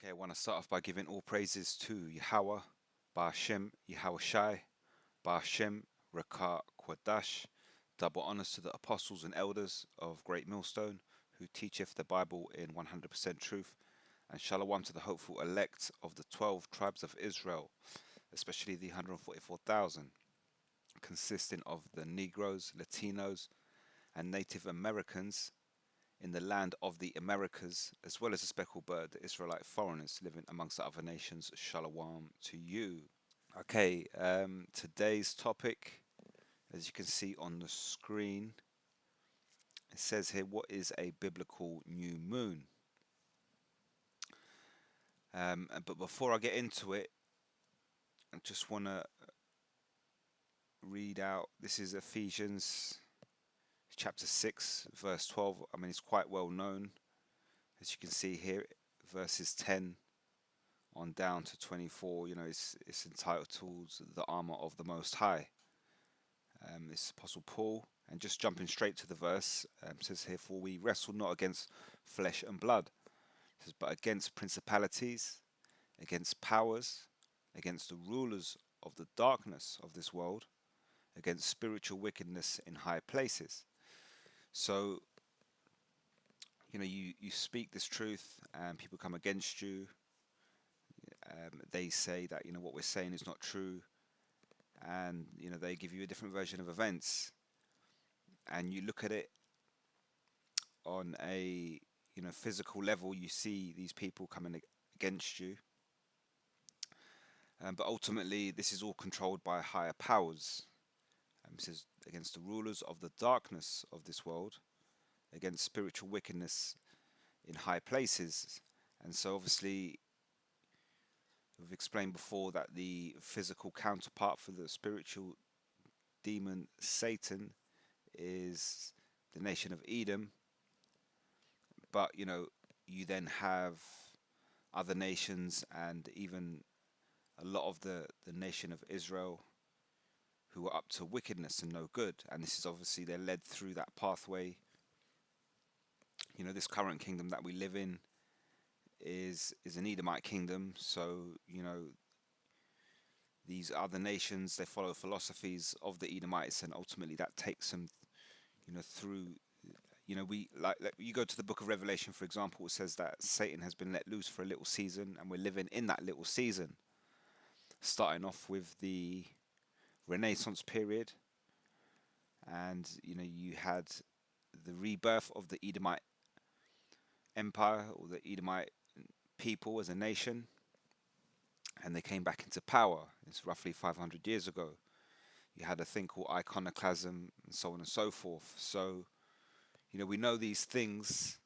Okay, I want to start off by giving all praises to Yahweh, Ba'ashem, Yahweh Shai, Ba'ashem, Rakah Kwadash. Double honors to the apostles and elders of Great Millstone, who teacheth the Bible in 100% truth, and shalom to the hopeful elect of the 12 tribes of Israel, especially the 144,000, consisting of the Negroes, Latinos, and Native Americans in the land of the Americas, as well as the speckled bird, the Israelite foreigners living amongst the other nations. Shalom to you. Okay, today's topic, as you can see on the screen, it says here, what is a biblical new moon? But before I get into it, I just want to read out, this is Ephesians chapter 6, verse 12. I mean, it's quite well known, as you can see here, verses 10 on down to 24. You know, it's entitled the armor of the Most High. It's Apostle Paul, and just jumping straight to the verse, says here, for we wrestle not against flesh and blood, it says, but against principalities, against powers, against the rulers of the darkness of this world, against spiritual wickedness in high places. So, you know, you speak this truth and people come against you. They say that, you know, what we're saying is not true, and, you know, they give you a different version of events, and you look at it on a, you know, physical level. You see these people coming against you, but ultimately this is all controlled by higher powers. It says against the rulers of the darkness of this world, against spiritual wickedness in high places. And so obviously we've explained before that the physical counterpart for the spiritual demon Satan is the nation of Edom. But, you know, you then have other nations and even a lot of the nation of Israel who are up to wickedness and no good. And this is obviously, they're led through that pathway. You know, this current kingdom that we live in is an Edomite kingdom. So, you know, these other nations, they follow philosophies of the Edomites, and ultimately that takes them, you know, through. You know, we like you go to the book of Revelation, for example, it says that Satan has been let loose for a little season, and we're living in that little season, starting off with the Renaissance period, and, you know, you had the rebirth of the Edomite empire, or the Edomite people as a nation, and they came back into power. It's roughly 500 years ago. You had a thing called iconoclasm and so on and so forth. So, you know, we know these things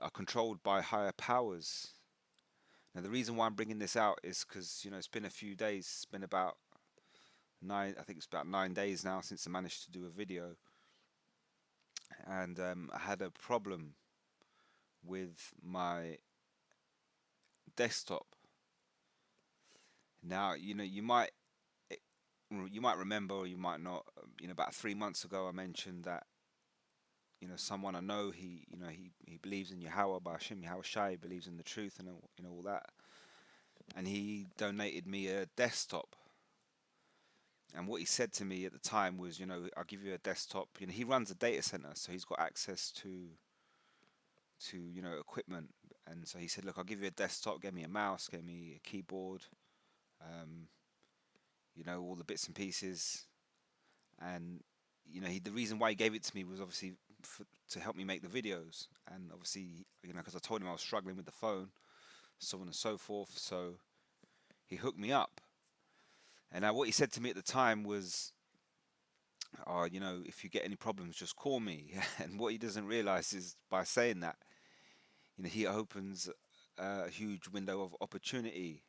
are controlled by higher powers. Now, the reason why I'm bringing this out is because, you know, it's been a few days. It's been about I think it's about 9 days now since I managed to do a video. And I had a problem with my desktop. Now, you know, you might remember, or you might not. You know, about 3 months ago, I mentioned that, you know, someone I know, he believes in Yahweh, Ba'ashem, Yahweh Shai, believes in the truth, and you know, all that. And he donated me a desktop. And what he said to me at the time was, you know, I'll give you a desktop. You know, he runs a data center, so he's got access to, you know, equipment. And so he said, look, I'll give you a desktop, get me a mouse, get me a keyboard, um, you know, all the bits and pieces. And, you know, the reason why he gave it to me was obviously to help me make the videos. And obviously, you know, because I told him I was struggling with the phone, so on and so forth. So he hooked me up. And now what he said to me at the time was, oh, you know, if you get any problems, just call me. And what he doesn't realize is, by saying that, you know, he opens a huge window of opportunity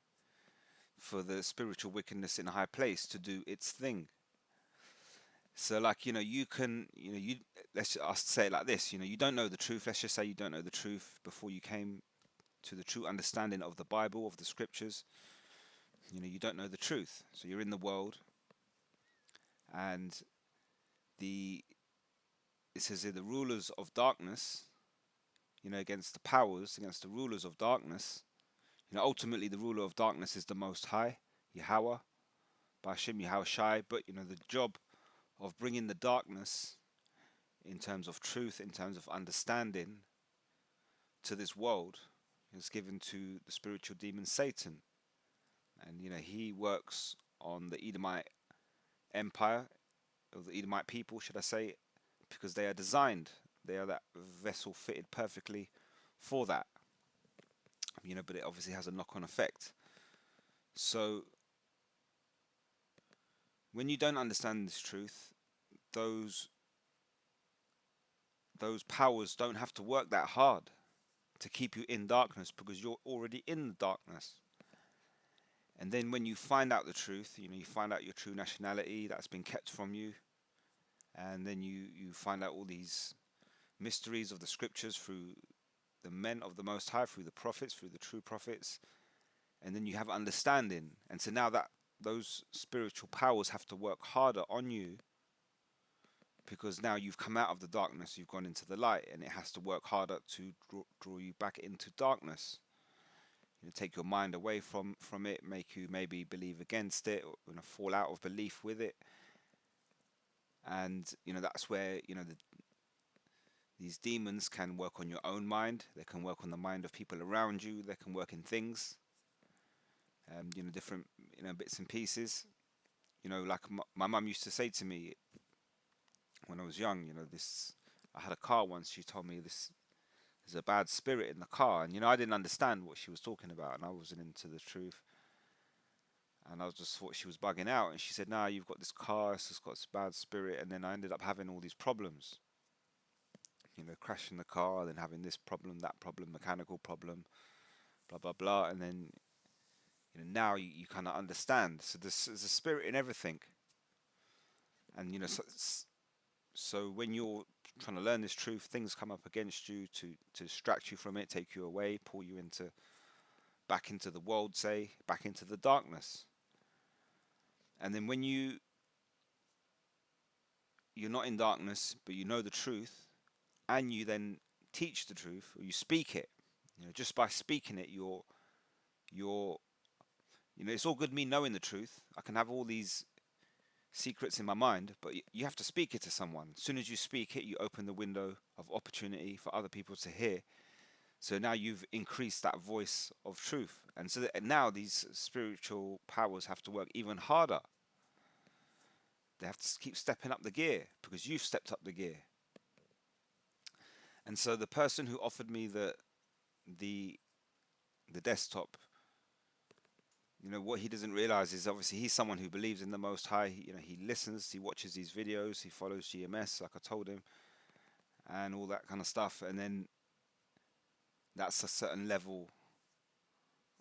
for the spiritual wickedness in a high place to do its thing. So, like, you know, you can, you know, I'll say it like this, you know, you don't know the truth. Let's just say you don't know the truth before you came to the true understanding of the Bible, of the scriptures. You know, you don't know the truth. So you're in the world, and it says here, the rulers of darkness, you know, against the powers, against the rulers of darkness, Ultimately the ruler of darkness is the Most High, Yahweh, Bashim Yahweh Shai. But the job of bringing the darkness in terms of truth, in terms of understanding to this world, is given to the spiritual demon Satan. And he works on the Edomite empire, or the Edomite people, should I say, because they are designed. They are that vessel fitted perfectly for that. But it obviously has a knock-on effect. So when you don't understand this truth, those those powers don't have to work that hard to keep you in darkness, because you're already in the darkness. And then when you find out the truth, you find out your true nationality that's been kept from you, and then you find out all these mysteries of the scriptures through the men of the Most High, through the prophets, through the true prophets, and then you have understanding. And so now that those spiritual powers have to work harder on you, because now you've come out of the darkness, you've gone into the light, and it has to work harder to draw you back into darkness. Take your mind away from it, make you maybe believe against it, or fall out of belief with it. And that's where these demons can work on your own mind. They can work on the mind of people around you. They can work in things, different bits and pieces. Like my mum used to say to me when I was young, this. I had a car once. She told me this. There's a bad spirit in the car, and I didn't understand what she was talking about, and I wasn't into the truth, and I just thought she was bugging out. And she said, "Nah, you've got this car. It's just got this bad spirit," and then I ended up having all these problems. Crashing the car, then having this problem, that problem, mechanical problem, blah blah blah, and then now you kind of understand. So there's a spirit in everything, and so when you're trying to learn this truth, things come up against you to distract you from it, take you away, pull you back into the world, say back into the darkness. And then when you're not in darkness, but you know the truth, and you then teach the truth, or you speak it, just by speaking it, you're it's all good me knowing the truth. I can have all these secrets in my mind, but you have to speak it to someone. As soon as you speak it, you open the window of opportunity for other people to hear. So now you've increased that voice of truth, and so that now these spiritual powers have to work even harder. They have to keep stepping up the gear because you've stepped up the gear. And so the person who offered me the desktop, what he doesn't realize is obviously he's someone who believes in the Most High. He listens, he watches these videos, he follows GMS, like I told him, and all that kind of stuff. And then that's a certain level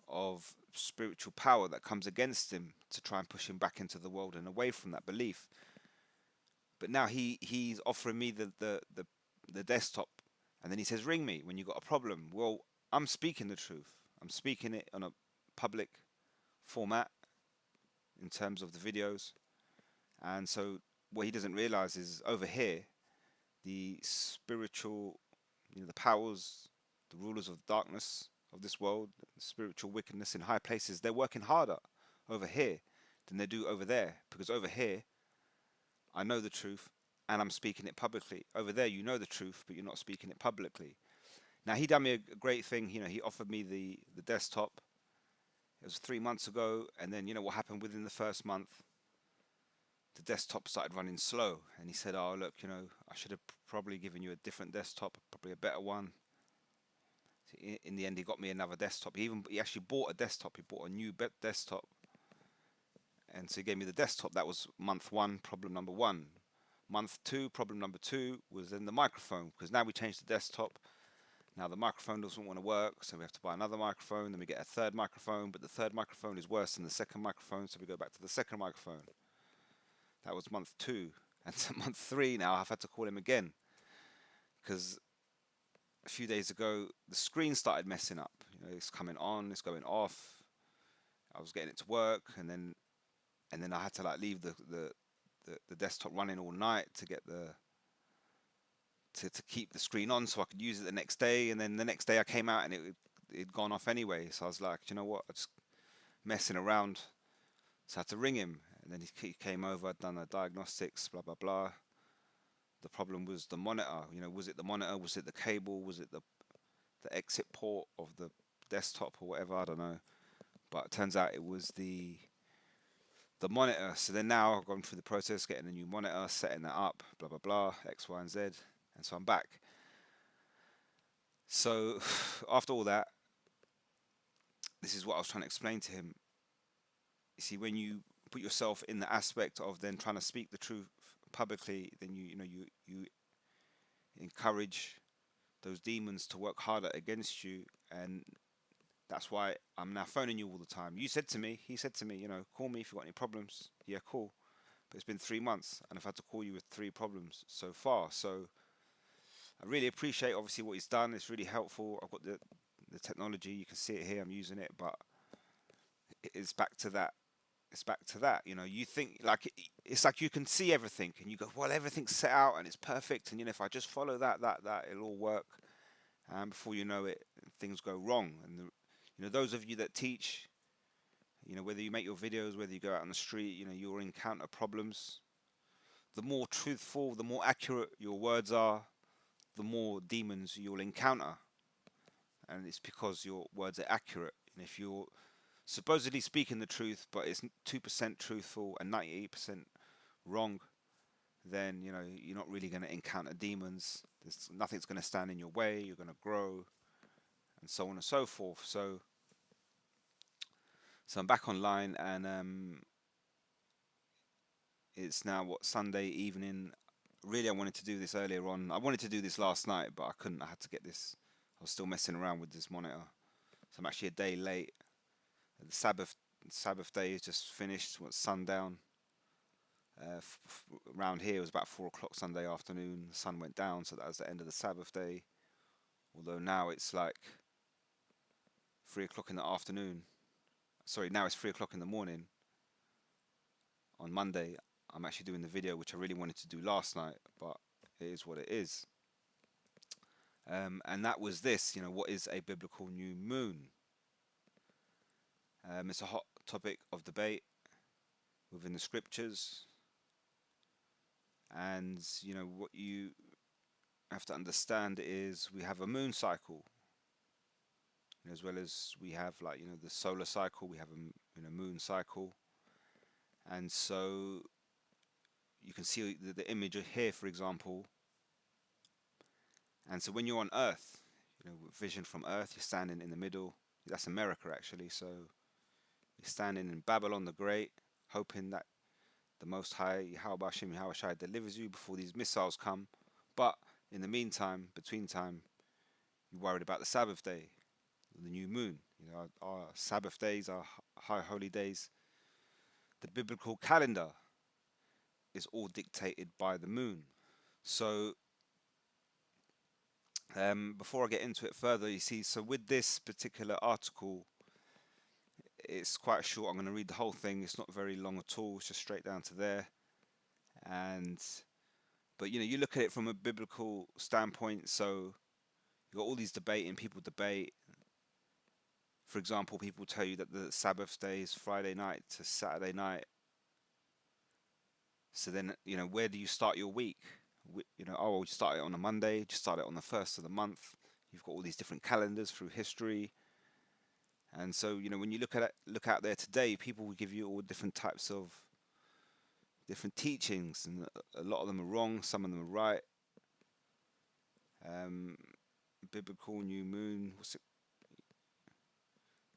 of spiritual power that comes against him to try and push him back into the world and away from that belief. But now he's offering me the desktop, and then he says, "Ring me when you got a problem." Well, I'm speaking the truth. I'm speaking it on a public format in terms of the videos. And so what he doesn't realize is over here, the spiritual, the powers, the rulers of darkness of this world, the spiritual wickedness in high places, they're working harder over here than they do over there. Because over here, I know the truth and I'm speaking it publicly. Over there, you know the truth, but you're not speaking it publicly. Now, he done me a great thing. He offered me the desktop. It was 3 months ago. And then, what happened within the first month? The desktop started running slow, and he said, "Oh, look, I should have probably given you a different desktop, probably a better one." So in the end, he got me another desktop. He actually bought a desktop. He bought a new desktop, and so he gave me the desktop. That was month one, problem number one. Month two, problem number two was then the microphone, because now we changed the desktop. Now the microphone doesn't want to work, so we have to buy another microphone. Then we get a third microphone, but the third microphone is worse than the second microphone, so we go back to the second microphone. That was month two. And to month three now, I've had to call him again. Because a few days ago, the screen started messing up. It's coming on, it's going off. I was getting it to work, and then I had to leave the desktop running all night to get to keep the screen on so I could use it the next day. And then the next day I came out and it'd gone off anyway. So I was like, you know what? I just messing around. So I had to ring him, and then he came over, done the diagnostics, blah blah blah. The problem was the monitor. Was it the monitor? Was it the cable? Was it the exit port of the desktop or whatever? I don't know. But it turns out it was the monitor. So then now I've gone through the process, getting a new monitor, setting that up, blah blah blah, X, Y, and Z, and so I'm back. So after all that, this is what I was trying to explain to him. You see, when you put yourself in the aspect of then trying to speak the truth publicly, then you encourage those demons to work harder against you, and that's why I'm now phoning you all the time. He said to me, call me if you've got any problems. Yeah, cool. But it's been 3 months, and I've had to call you with 3 problems so far. So I really appreciate obviously what he's done. It's really helpful. I've got the technology. You can see it here. I'm using it, but it's back to that. It's back to that. You think like it's like you can see everything, and you go, well, everything's set out and it's perfect, and if I just follow that, it'll all work. And before you know it, things go wrong. And those of you that teach, whether you make your videos, whether you go out on the street, you'll encounter problems. The more truthful, the more accurate your words are, the more demons you'll encounter. And it's because your words are accurate. And if you're supposedly speaking the truth, but it's 2% truthful and 98% wrong, then you're not really going to encounter demons. Nothing's going to stand in your way. You're going to grow, and so on and so forth. So I'm back online, and it's now Sunday evening. Really, I wanted to do this earlier on. I wanted to do this last night, but I couldn't. I had to get this. I was still messing around with this monitor, so I'm actually a day late. The Sabbath day is just finished. Sundown. Around here it was about 4 o'clock Sunday afternoon. The sun went down, so that was the end of the Sabbath day. Although now it's like 3 o'clock in the afternoon. Sorry, now it's 3 o'clock in the morning. On Monday, I'm actually doing the video which I really wanted to do last night, but it is what it is. And that was this. What is a biblical new moon? It's a hot topic of debate within the scriptures. And what you have to understand is we have a moon cycle, as well as we have the solar cycle. We have a moon cycle, and so you can see the image here, for example. And so when you're on Earth, vision from Earth, you're standing in the middle. That's America actually. So you're standing in Babylon the Great, hoping that the Most High, Yahweh Hashem, Yahweh Shai, delivers you before these missiles come. But in the meantime, between time, you're worried about the Sabbath day, the new moon. Our Sabbath days, our high holy days. The biblical calendar is all dictated by the moon. So before I get into it further, you see, so with this particular article, it's quite short. I'm going to read the whole thing. It's not very long at all. It's just straight down to there. But you look at it from a biblical standpoint. So you got all these people debate. For example, people tell you that the Sabbath day is Friday night to Saturday night. So then, where do you start your week? You start it on a Monday. Just start it on the first of the month. You've got all these different calendars through history. And so, when you look out there today, people will give you all different types of different teachings, and a lot of them are wrong, some of them are right. Biblical new moon, what's it?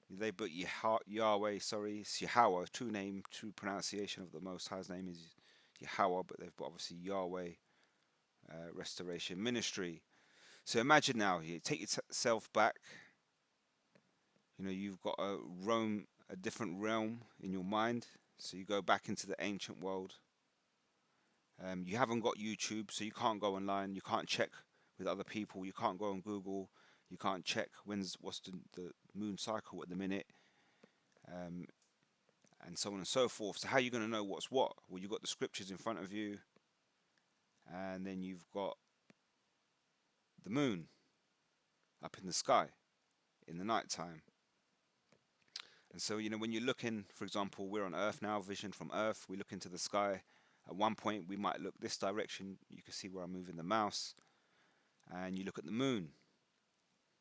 They put Yahweh, sorry, it's Yahweh, true name, true pronunciation of the Most High's name is Yahweh, but they've put obviously Yahweh Restoration Ministry. So imagine now, you take yourself back. You've got a different realm in your mind. So you go back into the ancient world. You haven't got YouTube, so you can't go online. You can't check with other people. You can't go on Google. You can't check what's the moon cycle at the minute, and so on and so forth. So how are you going to know what's what? Well, you've got the scriptures in front of you, and then you've got the moon up in the sky in the night time. And so, when you're looking, for example, we're on Earth now, vision from Earth, we look into the sky. At one point, we might look this direction. You can see where I'm moving the mouse. And you look at the moon.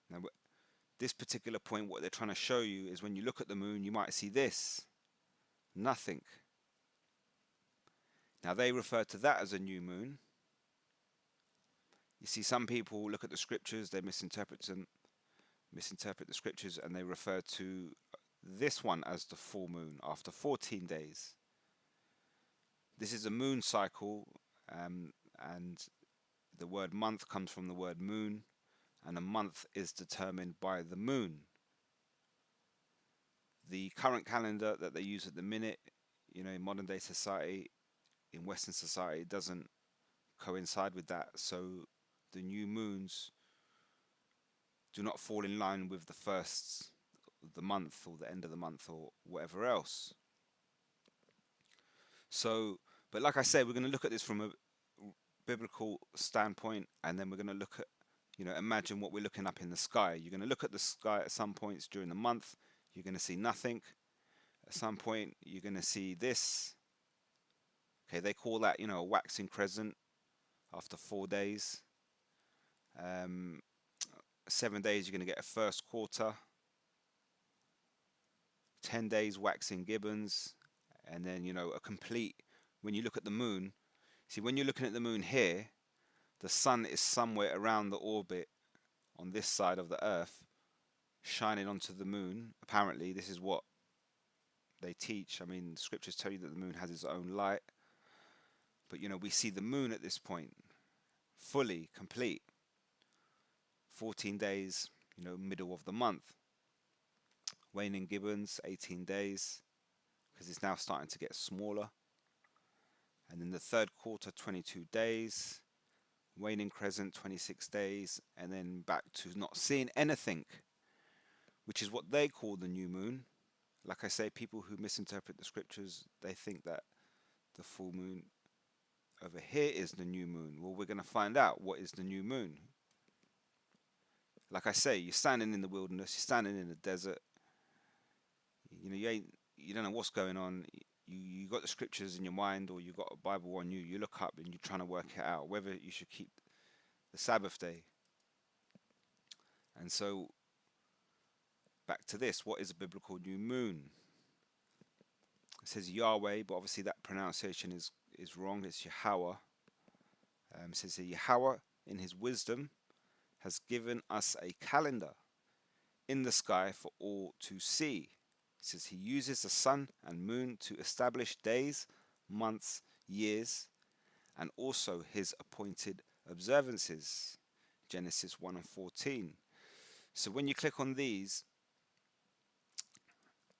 Now, this particular point, what they're trying to show you is when you look at the moon, you might see this. Nothing. Now, they refer to that as a new moon. You see, some people look at the scriptures, they misinterpret the scriptures, and they refer to this one as the full moon after 14 days. This is a moon cycle, and the word month comes from the word moon, and a month is determined by the moon. The current calendar that they use at the minute, in modern day society, in Western society, doesn't coincide with that. So the new moons do not fall in line with the first of the month or the end of the month or whatever else. So, but like I said, we're going to look at this from a biblical standpoint, and then we're going to look at, imagine what we're looking up in the sky. You're going to look at the sky at some points during the month, you're going to see nothing. At some point, you're going to see this. Okay, they call that, a waxing crescent after 4 days. 7 days, you're going to get a first quarter. 10 days, waxing gibbons. And then, a complete, when you look at the moon, see, when you're looking at the moon here, the sun is somewhere around the orbit on this side of the earth, shining onto the moon. Apparently, this is what they teach. I mean, the scriptures tell you that the moon has its own light. But, we see the moon at this point, fully complete. 14 days, middle of the month. Waning gibbons, 18 days, because it's now starting to get smaller. And then the third quarter, 22 days. Waning crescent, 26 days. And then back to not seeing anything, which is what they call the new moon. Like I say, people who misinterpret the scriptures, they think that the full moon over here is the new moon. Well, we're going to find out what is the new moon. Like I say, you're standing in the wilderness, you're standing in the desert. You don't know what's going on. You got the scriptures in your mind, or you got a Bible on you. You look up and you're trying to work it out, whether you should keep the Sabbath day. And so, back to this, what is a biblical new moon? It says Yahweh, but obviously that pronunciation is wrong. It's Yahweh. It says here, Yahweh, in his wisdom, has given us a calendar in the sky for all to see. It says he uses the sun and moon to establish days, months, years, and also his appointed observances. Genesis 1 and 14. So when you click on these,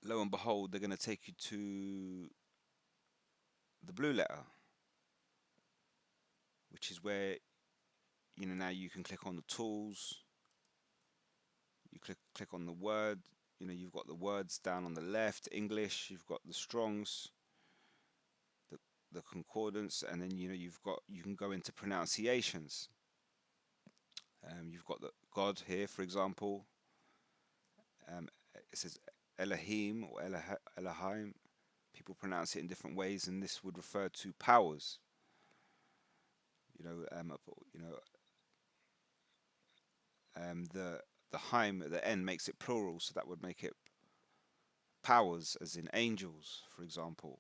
lo and behold, they're going to take you to the blue letter, which is where, now you can click on the tools. You click on the word. You've got the words down on the left, English. You've got the Strongs, the concordance, and then you can go into pronunciations. You've got the God here, for example. It says Elohim or Elohim. People pronounce it in different ways, and this would refer to powers. The Haim at the end makes it plural, so that would make it powers, as in angels, for example.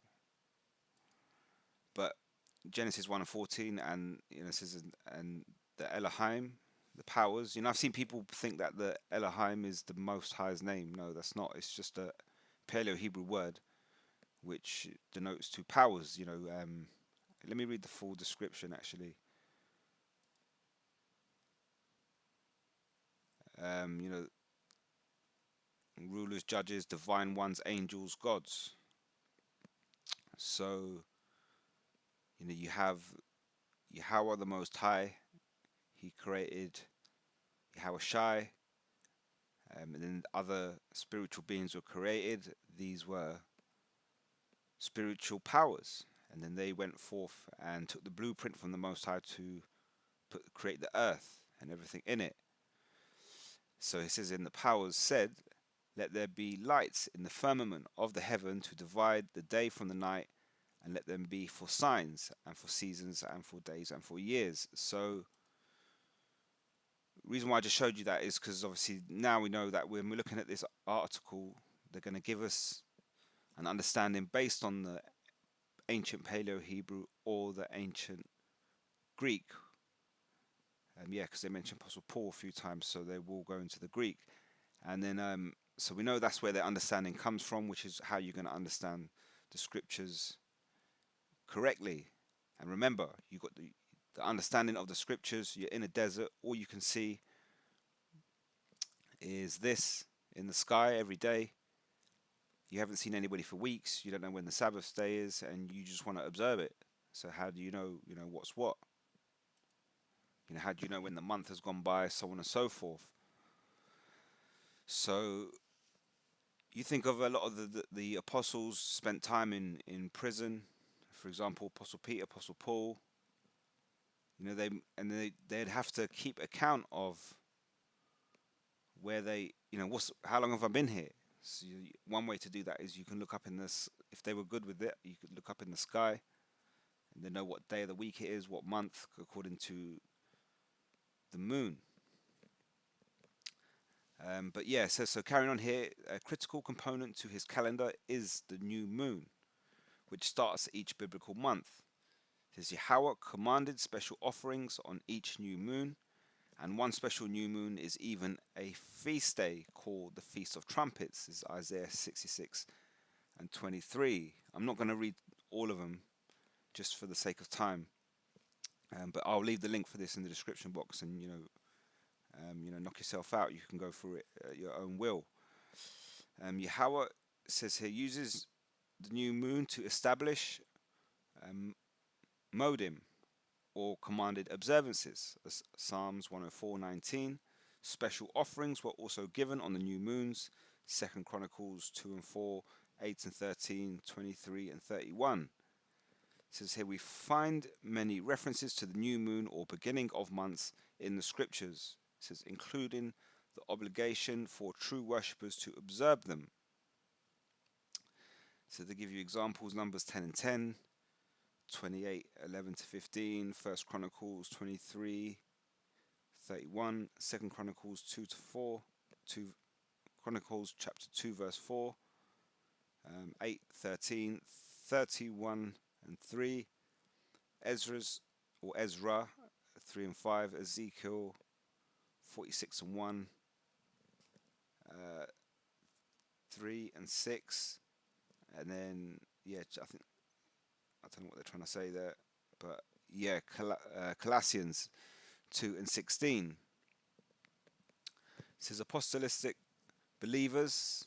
But Genesis 1 and 14, and it says, and the Elohim, the powers. I've seen people think that the Elohim is the Most High's name. No, that's not. It's just a Paleo-Hebrew word which denotes to powers. Let me read the full description actually. Rulers, judges, divine ones, angels, gods. So, you have Yahweh the Most High. He created Yahweh Shai. And then other spiritual beings were created. These were spiritual powers. And then they went forth and took the blueprint from the Most High to create the earth and everything in it. So it says, in the powers said, let there be lights in the firmament of the heaven to divide the day from the night, and let them be for signs and for seasons and for days and for years. So the reason why I just showed you that is because obviously now we know that when we're looking at this article, they're going to give us an understanding based on the ancient Paleo Hebrew or the ancient Greek. Yeah, because they mentioned Apostle Paul a few times, so they will go into the Greek. And then, so we know that's where their understanding comes from, which is how you're going to understand the scriptures correctly. And remember, you got the understanding of the scriptures. You're in a desert. All you can see is this in the sky every day. You haven't seen anybody for weeks. You don't know when the Sabbath day is, and you just want to observe it. So how do you know? You know what's what. You know, how do you know when the month has gone by, so on and so forth. So you think of a lot of the apostles spent time in prison. For example, Apostle Peter, Apostle Paul. You know, they'd have to keep account of where they, you know, how long have I been here? So one way to do that is you can look up in this. If they were good with it, you could look up in the sky, and they know what day of the week it is, what month, according to the moon. But yeah, so carrying on here, a critical component to his calendar is the new moon, which starts each biblical month. It says Yahweh commanded special offerings on each new moon, and one special new moon is even a feast day called the Feast of Trumpets. This is Isaiah 66 and 23. I'm not going to read all of them just for the sake of time, but I'll leave the link for this in the description box, and knock yourself out. You can go through it at your own will. Yahweh says here uses the new moon to establish modim or commanded observances. As Psalms 104:19. Special offerings were also given on the new moons. 2 Chronicles 2 and 4, 8 and 13, 23 and 31. It says here we find many references to the new moon or beginning of months in the scriptures. It says including the obligation for true worshippers to observe them. So they give you examples, Numbers 10 and 10, 28, 11 to 15, 1 Chronicles 23, 31, 2 Chronicles 2 to 4, 2 Chronicles chapter 2 verse 4, 8, 13, 31 and 3, Ezra 3 and 5, Ezekiel 46 and 1, 3 and 6, and then yeah, I don't know what they're trying to say there, but yeah, Colossians 2 and 16. It says apostolic believers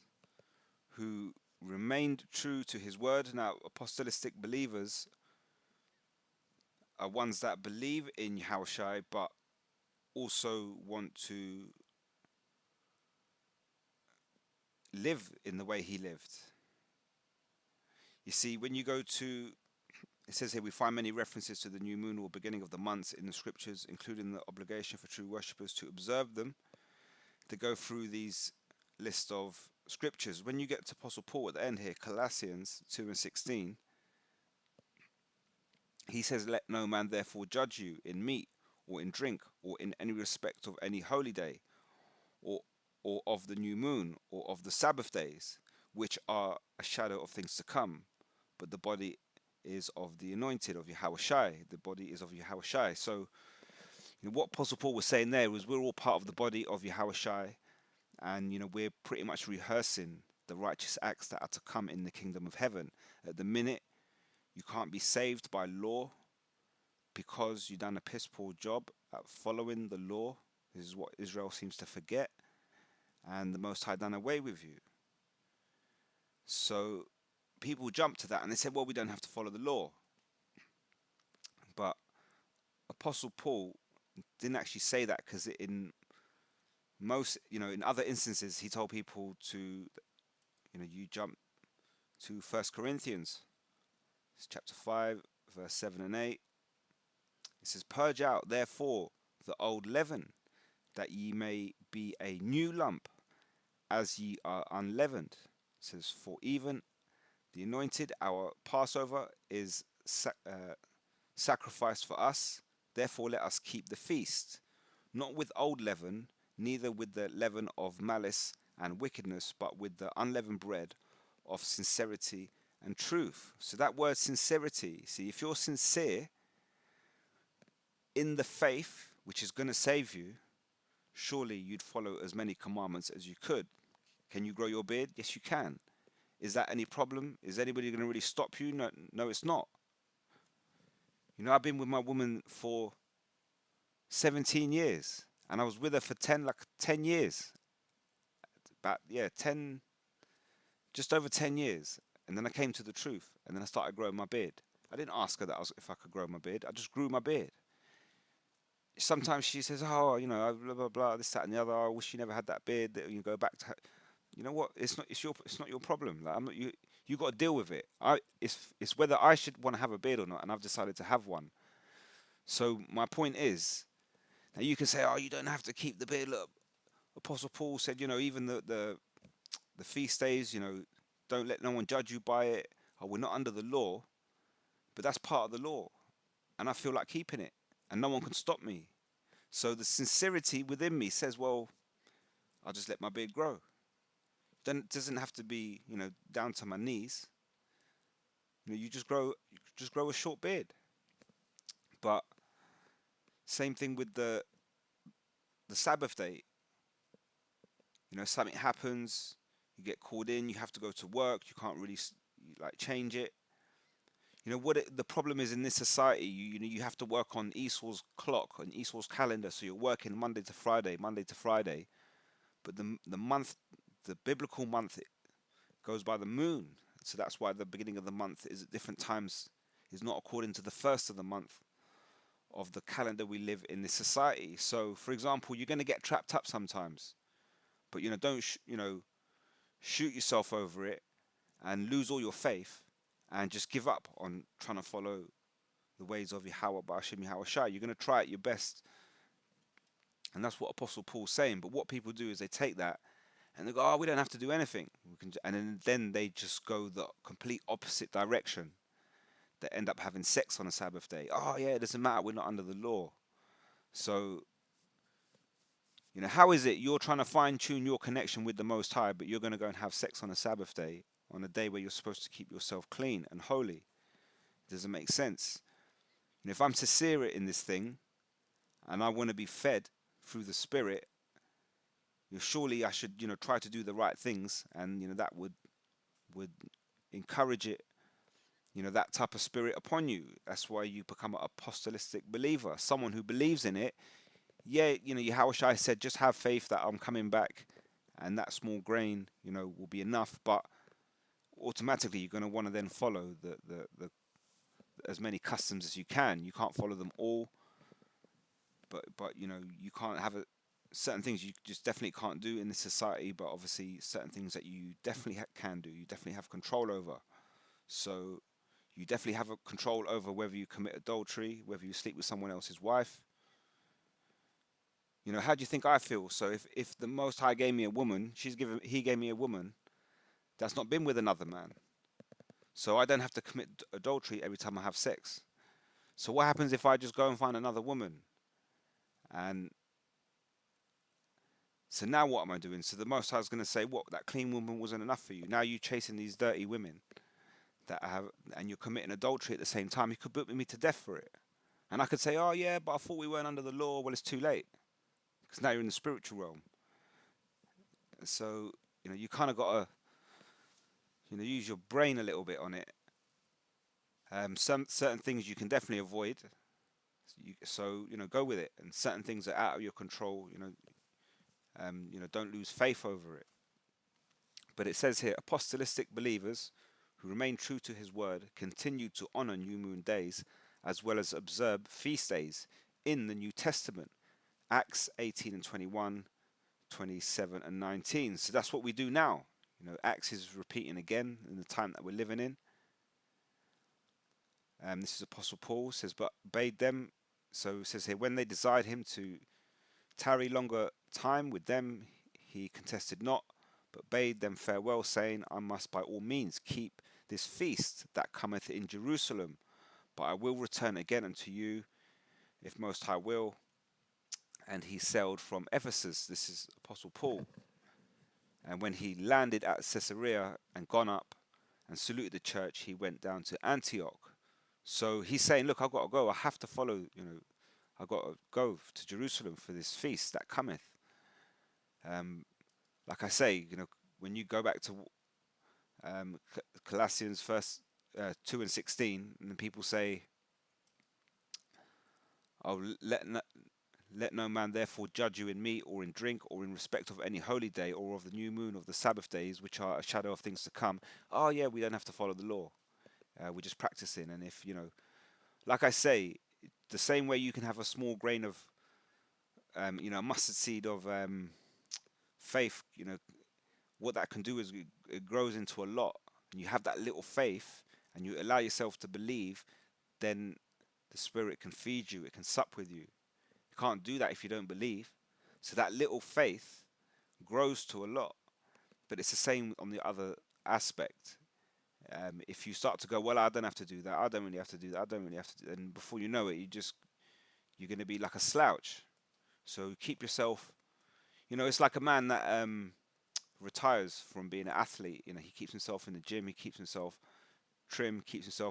who remained true to his word. Now, apostolic believers are ones that believe in Yahushua but also want to live in the way he lived. You see, when you go to, it says here, we find many references to the new moon or beginning of the months in the scriptures, including the obligation for true worshippers to observe them. To go through these list of scriptures, when you get to Apostle Paul at the end here, Colossians 2 and 16, he says, let no man therefore judge you in meat or in drink or in any respect of any holy day or of the new moon or of the Sabbath days, which are a shadow of things to come, but the body is of the anointed, of Yahushua. The body is of Yahushua. So what Apostle Paul was saying there was we're all part of the body of Yahushua, and we're pretty much rehearsing the righteous acts that are to come in the kingdom of heaven. At the minute, you can't be saved by law because you've done a piss poor job at following the law. This is what Israel seems to forget, and the Most High done away with you. So people jump to that and they say, well, we don't have to follow the law. But Apostle Paul didn't actually say that, because in other instances, he told people to, you jump to 1 Corinthians, it's chapter 5, verse 7 and 8. It says, purge out, therefore, the old leaven, that ye may be a new lump, as ye are unleavened. It says, for even the anointed, our Passover, is sacrificed for us. Therefore, let us keep the feast, not with old leaven, neither with the leaven of malice and wickedness, but with the unleavened bread of sincerity and truth. So, that word sincerity, see, if you're sincere in the faith, which is going to save you, surely you'd follow as many commandments as you could. Can you grow your beard? Yes, you can. Is that any problem? Is anybody going to really stop you? No, no, it's not. You know, I've been with my woman for 17 years, and I was with her for 10 years. About, yeah, 10, just over 10 years. And then I came to the truth, and then I started growing my beard. I didn't ask her if I could grow my beard. I just grew my beard. Sometimes she says, "Oh, you know, blah blah blah, this, that, and the other. I wish you never had that beard. That you go back to." You know what? It's not your problem. Like, I'm not you. You got to deal with it. It's whether I should want to have a beard or not, and I've decided to have one. So my point is, now you can say, "Oh, you don't have to keep the beard." Look, Apostle Paul said, you know, even the feast days, you know, don't let no one judge you by it. Oh, we're not under the law, but that's part of the law, and I feel like keeping it, and no one can stop me. So the sincerity within me says, well, I'll just let my beard grow. Then it doesn't have to be, you know, down to my knees. You know, you just grow a short beard. But same thing with the Sabbath day. You know, something happens, you get called in, you have to go to work, you can't really like change it. You know the problem is in this society. You know, you have to work on Esau's clock, on Esau's calendar. So you're working Monday to Friday, Monday to Friday. But the month, the biblical month, goes by the moon. So that's why the beginning of the month is at different times, is not according to the first of the month of the calendar we live in this society. So, for example, you're going to get trapped up sometimes, but you know, don't you know, shoot yourself over it and lose all your faith and just give up on trying to follow the ways of Yahweh Ba'ashim Yahweh Shai. You're going to try at your best, and that's what Apostle Paul's saying. But what people do is they take that and they go, "Oh, we don't have to do anything." We can, and then they just go the complete opposite direction. They end up having sex on a Sabbath day. Oh yeah, it doesn't matter. We're not under the law. So you know, how is it you're trying to fine tune your connection with the Most High, but you're going to go and have sex on a Sabbath day, on a day where you're supposed to keep yourself clean and holy? It doesn't make sense. And if I'm sincere in this thing, and I want to be fed through the Spirit, you know, surely I should, you know, try to do the right things, and you know that would encourage it, you know, that type of spirit upon you. That's why you become an apostolistic believer, someone who believes in it. Yeah, you know, Yahushua said, just have faith that I'm coming back, and that small grain, you know, will be enough. But automatically, you're going to want to then follow the as many customs as you can. You can't follow them all, but you know, you can't have a certain things you just definitely can't do in this society. But obviously, certain things that you definitely can do, you definitely have control over. So you definitely have a control over whether you commit adultery, whether you sleep with someone else's wife. You know, how do you think I feel? So if the Most High gave me a woman, he gave me a woman that's not been with another man. So I don't have to commit adultery every time I have sex. So what happens if I just go and find another woman? And so now what am I doing? So the Most High is going to say, what, that clean woman wasn't enough for you. Now you chasing these dirty women that have, and you're committing adultery at the same time. You could put me to death for it. And I could say, oh yeah, but I thought we weren't under the law. Well, it's too late because now you're in the spiritual realm. So you know, you kind of got to, you know, use your brain a little bit on it. Some certain things you can definitely avoid. So you know, go with it. And certain things are out of your control. You know, don't lose faith over it. But it says here, apostolistic believers who remain true to His word continue to honor new moon days as well as observe feast days in the New Testament. Acts 18 and 21, 27 and 19. So that's what we do now. You know, Acts is repeating again in the time that we're living in. This is Apostle Paul says, but bade them. So it says here, when they desired him to tarry longer time with them he contested not, but bade them farewell, saying, I must by all means keep this feast that cometh in Jerusalem, but I will return again unto you, if Most High will. And he sailed from Ephesus. This is Apostle Paul. And when he landed at Caesarea and gone up and saluted the church, he went down to Antioch. So he's saying, look, I've got to go. I have to follow, I've got to go to Jerusalem for this feast that cometh. Like I say, when you go back to Colossians first 2 and 16, and then people say, oh, let no man therefore judge you in meat or in drink or in respect of any holy day or of the new moon of the Sabbath days, which are a shadow of things to come. Oh yeah, we don't have to follow the law. We're just practicing. And if, like I say, the same way you can have a small grain of, a mustard seed of faith, what that can do is it grows into a lot. And you have that little faith and you allow yourself to believe, then the Spirit can feed you, it can sup with you. You can't do that if you don't believe. So that little faith grows to a lot. But it's the same on the other aspect. If you start to go, well, I don't have to do that, I don't really have to do that, I don't really have to do that, and before you know it, you're going to be like a slouch. So keep yourself, it's like a man that retires from being an athlete. He keeps himself in the gym, he keeps himself trim, he's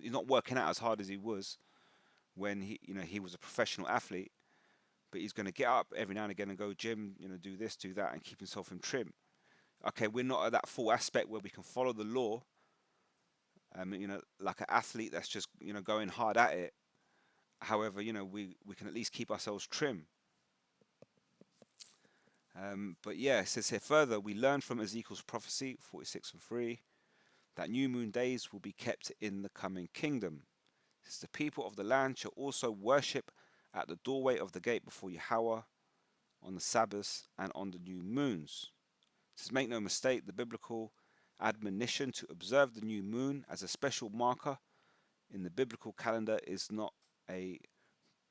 not working out as hard as he was when he was a professional athlete, but he's going to get up every now and again and go gym, do this, do that, and keep himself in trim. Okay, we're not at that full aspect where we can follow the law, like an athlete that's just, going hard at it. However, we can at least keep ourselves trim. But yeah, it says here further, we learn from Ezekiel's prophecy, 46 and 3, that new moon days will be kept in the coming kingdom. It says, the people of the land shall also worship at the doorway of the gate before Yahweh on the Sabbaths and on the new moons. It says, make no mistake, the biblical admonition to observe the new moon as a special marker in the biblical calendar is not a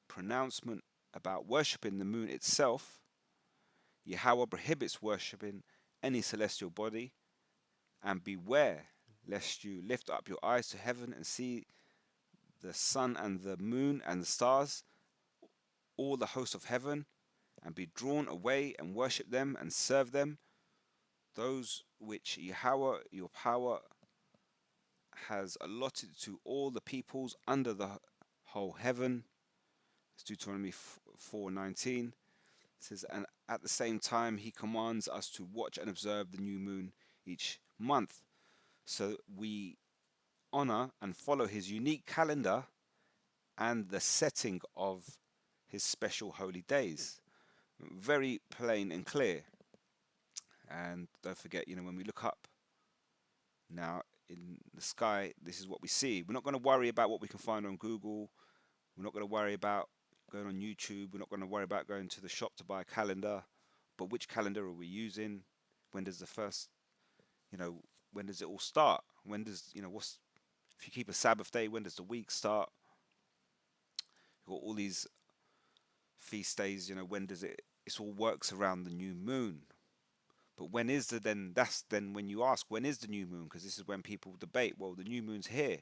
pronouncement about worshipping the moon itself. Yahweh prohibits worshipping any celestial body, and beware lest you lift up your eyes to heaven and see the sun and the moon and the stars, all the hosts of heaven, and be drawn away and worship them and serve them, those which Yahweh your power has allotted to all the peoples under the whole heaven. It's Deuteronomy 4:19. It says, and at the same time he commands us to watch and observe the new moon each month, so we honor and follow his unique calendar and the setting of his special holy days. Very plain and clear. And don't forget, when we look up now in the sky, this is what we see. We're not going to worry about what we can find on Google. We're not going to worry about going on YouTube. We're not going to worry about going to the shop to buy a calendar. But which calendar are we using? When does the first, when does it all start? When does, if you keep a Sabbath day, when does the week start? You've got all these feast days, when does it all works around the new moon. But when is that's then when you ask, when is the new moon? Because this is when people debate, well, the new moon's here.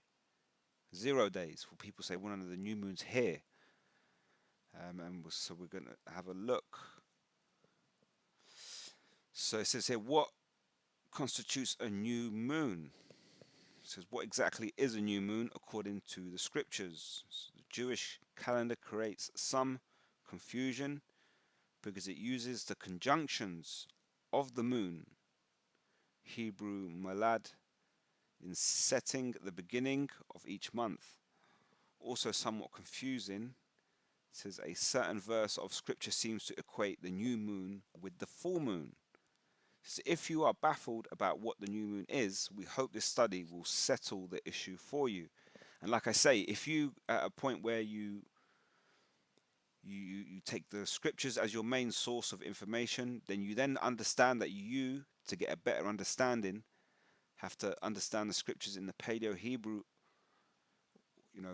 0 days. Well, people say, well, no, the new moon's here. And so we're going to have a look. So it says here, what constitutes a new moon? It says, what exactly is a new moon according to the scriptures? So the Jewish calendar creates some confusion because it uses the conjunctions of the moon, Hebrew malad, in setting the beginning of each month. Also somewhat confusing, it says a certain verse of scripture seems to equate the new moon with the full moon. So if you are baffled about what the new moon is, we hope this study will settle the issue for you. And like I say, if you at a point where you take the scriptures as your main source of information, then you then understand that you, to get a better understanding, have to understand the scriptures in the Paleo-Hebrew,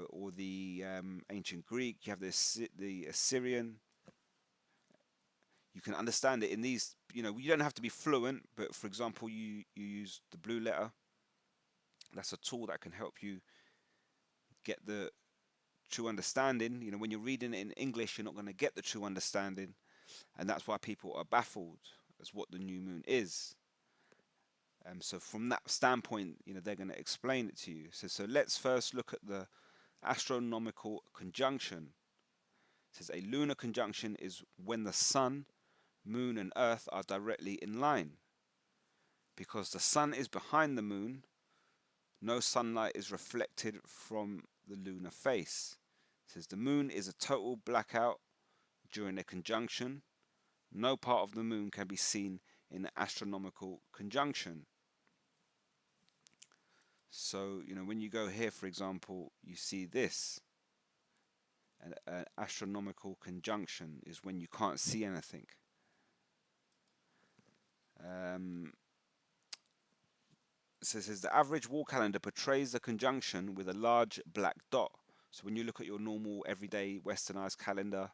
or the ancient Greek. You have the Assyrian, you can understand it in these, you know, you don't have to be fluent, but for example, you use the blue letter. That's a tool that can help you get the true understanding. You know, when you're reading it in English, you're not going to get the true understanding, and that's why people are baffled as what the new moon is. So from that standpoint, you know, they're going to explain it to you. So let's first look at the astronomical conjunction. It says a lunar conjunction is when the sun, moon, and earth are directly in line. Because the sun is behind the moon, no sunlight is reflected from the lunar face. It says the moon is a total blackout during a conjunction. No part of the moon can be seen in an astronomical conjunction. So, you know, when you go here, for example, you see this. An astronomical conjunction is when you can't see anything. So it says the average wall calendar portrays the conjunction with a large black dot. So when you look at your normal everyday westernized calendar,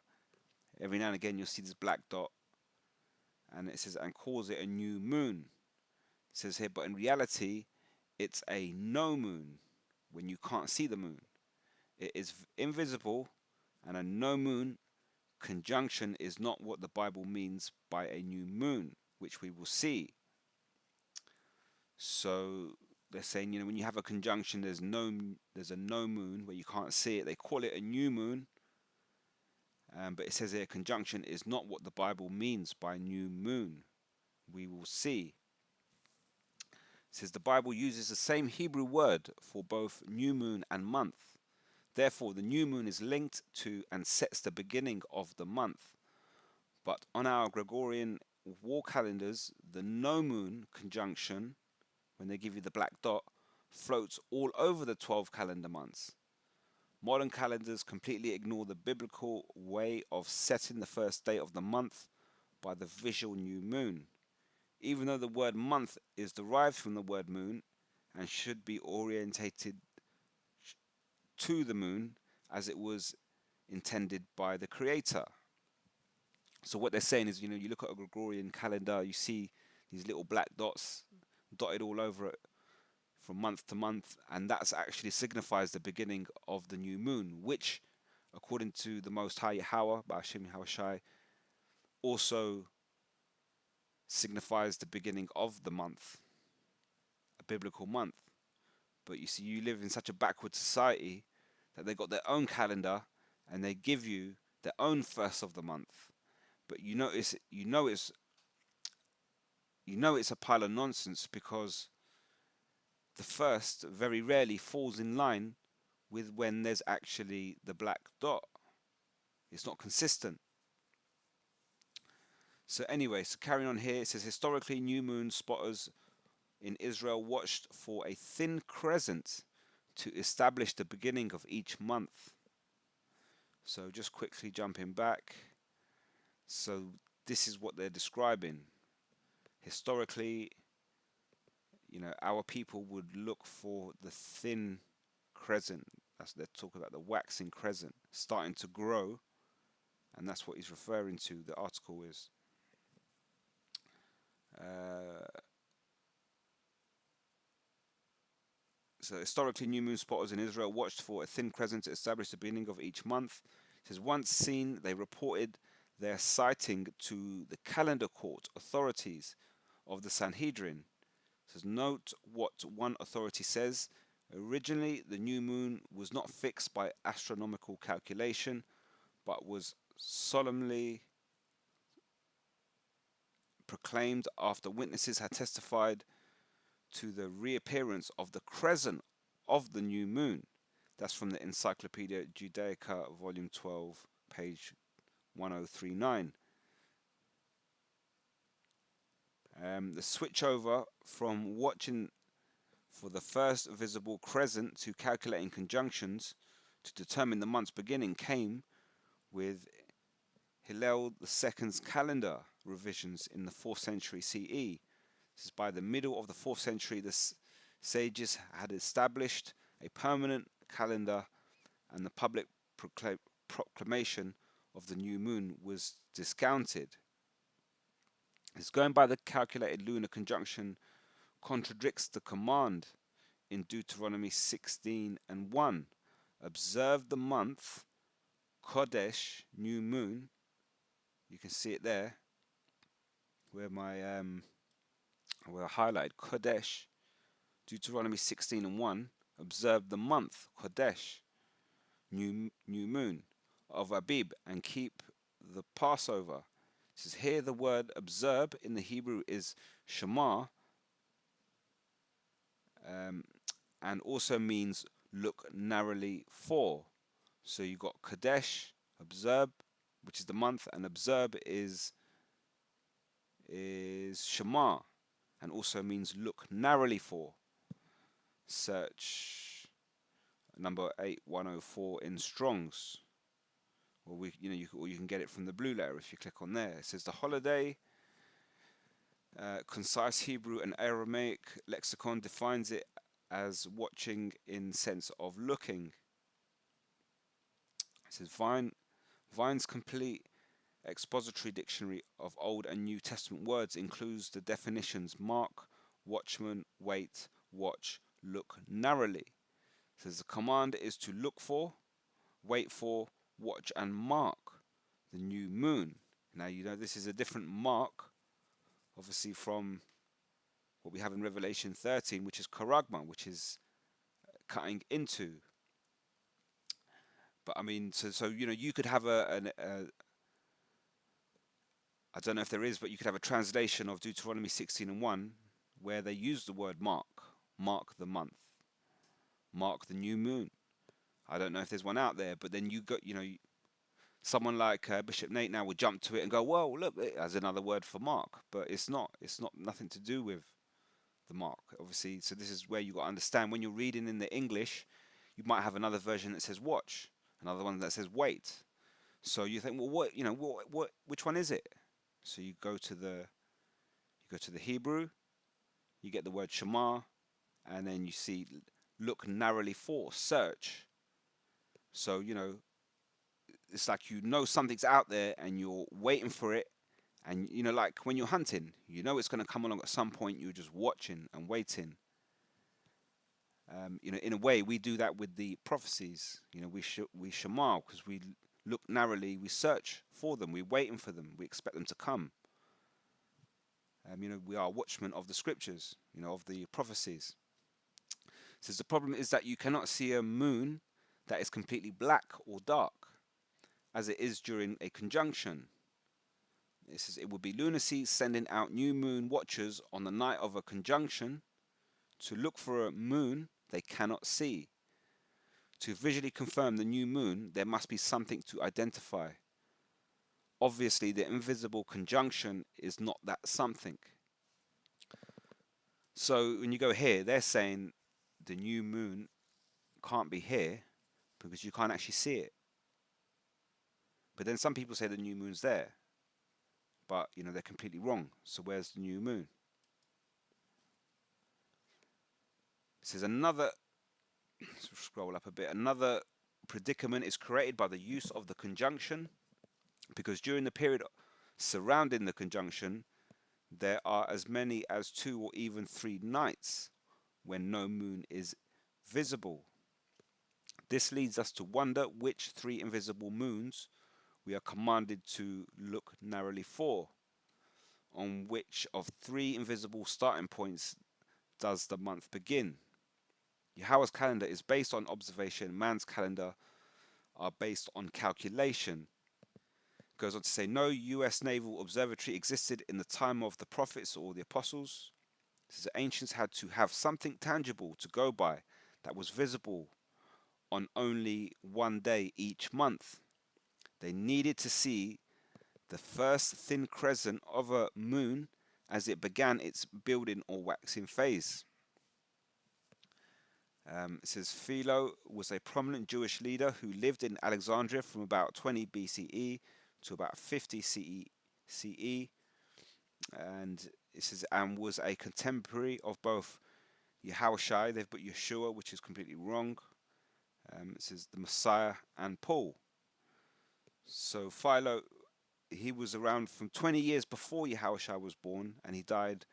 every now and again you'll see this black dot, and it says and calls it a new moon. It says here, but in reality, it's a no moon when you can't see the moon. It is invisible, and a no moon conjunction is not what the Bible means by a new moon, which we will see. So they're saying, you know, when you have a conjunction, there's a no moon where you can't see it. They call it a new moon, but it says here conjunction is not what the Bible means by new moon. We will see. It says the Bible uses the same Hebrew word for both new moon and month. Therefore, the new moon is linked to and sets the beginning of the month. But on our Gregorian wall calendars, the no moon conjunction, when they give you the black dot, floats all over the 12 calendar months. Modern calendars completely ignore the biblical way of setting the first day of the month by the visual new moon. Even though the word month is derived from the word moon and should be orientated to the moon as it was intended by the Creator. So what they're saying is, you know, you look at a Gregorian calendar, you see these little black dots dotted all over it from month to month, and that's actually signifies the beginning of the new moon, which, according to the Most High Yahweh, Ba'ashim Hawashai, also signifies the beginning of the month, a biblical month. But you see, you live in such a backward society that they got their own calendar and they give you their own first of the month. But you know it's a pile of nonsense, because the first very rarely falls in line with when there's actually the black dot. It's not consistent. So anyway, so carrying on here, it says historically new moon spotters in Israel watched for a thin crescent to establish the beginning of each month. So just quickly jumping back. So this is what they're describing. Historically, you know, our people would look for the thin crescent. That's they're talking about the waxing crescent starting to grow, and that's what he's referring to. The article is. So historically, new moon spotters in Israel watched for a thin crescent to establish the beginning of each month. It says once seen, they reported their sighting to the calendar court authorities of the Sanhedrin. It says note what one authority says. Originally, the new moon was not fixed by astronomical calculation, but was solemnly proclaimed after witnesses had testified to the reappearance of the crescent of the new moon. That's from the Encyclopedia Judaica, Volume 12, page 1039. The switchover from watching for the first visible crescent to calculating conjunctions to determine the month's beginning came with Hillel II's calendar revisions in the 4th century CE. This is by the middle of the 4th century, the sages had established a permanent calendar, and the public proclamation of the new moon was discounted. It's going by the calculated lunar conjunction contradicts the command in Deuteronomy 16 and 1. Observe the month, Kodesh, new moon. You can see it there where where I highlighted Kodesh, Deuteronomy 16 and 1. Observe the month, Kodesh, new moon of Abib, and keep the Passover. It says here the word observe in the Hebrew is Shema, um, and also means look narrowly for. So you got Kadesh, observe, which is the month, and observe is Shema, and also means look narrowly for. Search number 8104 in Strong's. Or or you can get it from the blue letter if you click on there. It says the holiday. Concise Hebrew and Aramaic lexicon defines it as watching in sense of looking. It says Vine's complete expository dictionary of Old and New Testament words includes the definitions mark, watchman, wait, watch, look narrowly. It says the command is to look for, wait for, watch, and mark the new moon. Now this is a different mark, obviously, from what we have in Revelation 13, which is karagma, which is cutting into. But I mean, so you could have I don't know if there is, but you could have a translation of Deuteronomy 16 and 1 where they use the word mark the month, mark the new moon. I don't know if there's one out there, but then you got, someone like Bishop Nate now would jump to it and go, well, look, it has another word for mark, but it's not nothing to do with the mark, obviously. So this is where you got to understand when you're reading in the English, you might have another version that says watch, another one that says wait. So you think, well, which one is it? So you go to the Hebrew, you get the word Shema, and then you see look narrowly for, search. So it's like something's out there and you're waiting for it, and like when you're hunting, it's going to come along at some point. You're just watching and waiting. In a way, we do that with the prophecies. We Shema because we look narrowly, we search for them, we're waiting for them, we expect them to come. We are watchmen of the scriptures, of the prophecies. Says the problem is that you cannot see a moon that is completely black or dark, as it is during a conjunction. It says it would be lunacy sending out new moon watchers on the night of a conjunction to look for a moon they cannot see. To visually confirm the new moon, there must be something to identify. Obviously, the invisible conjunction is not that something. So when you go here, they're saying the new moon can't be here because you can't actually see it. But then some people say the new moon's there, but they're completely wrong. So where's the new moon? It says scroll up a bit, another predicament is created by the use of the conjunction, because during the period surrounding the conjunction, there are as many as 2 or even 3 nights when no moon is visible. This leads us to wonder which 3 invisible moons we are commanded to look narrowly for. On which of 3 invisible starting points does the month begin? Yahweh's calendar is based on observation. Man's calendar are based on calculation. Goes on to say, no US naval observatory existed in the time of the prophets or the apostles. It says the ancients had to have something tangible to go by that was visible on only one day each month. They needed to see the first thin crescent of a moon as it began its building or waxing phase. It says Philo was a prominent Jewish leader who lived in Alexandria from about 20 BCE to about 50 CE, and it says and was a contemporary of both Yahushua, they've put Yeshua, which is completely wrong. It says the Messiah and Paul. So Philo he was around from 20 years before Yahushua was born, and he died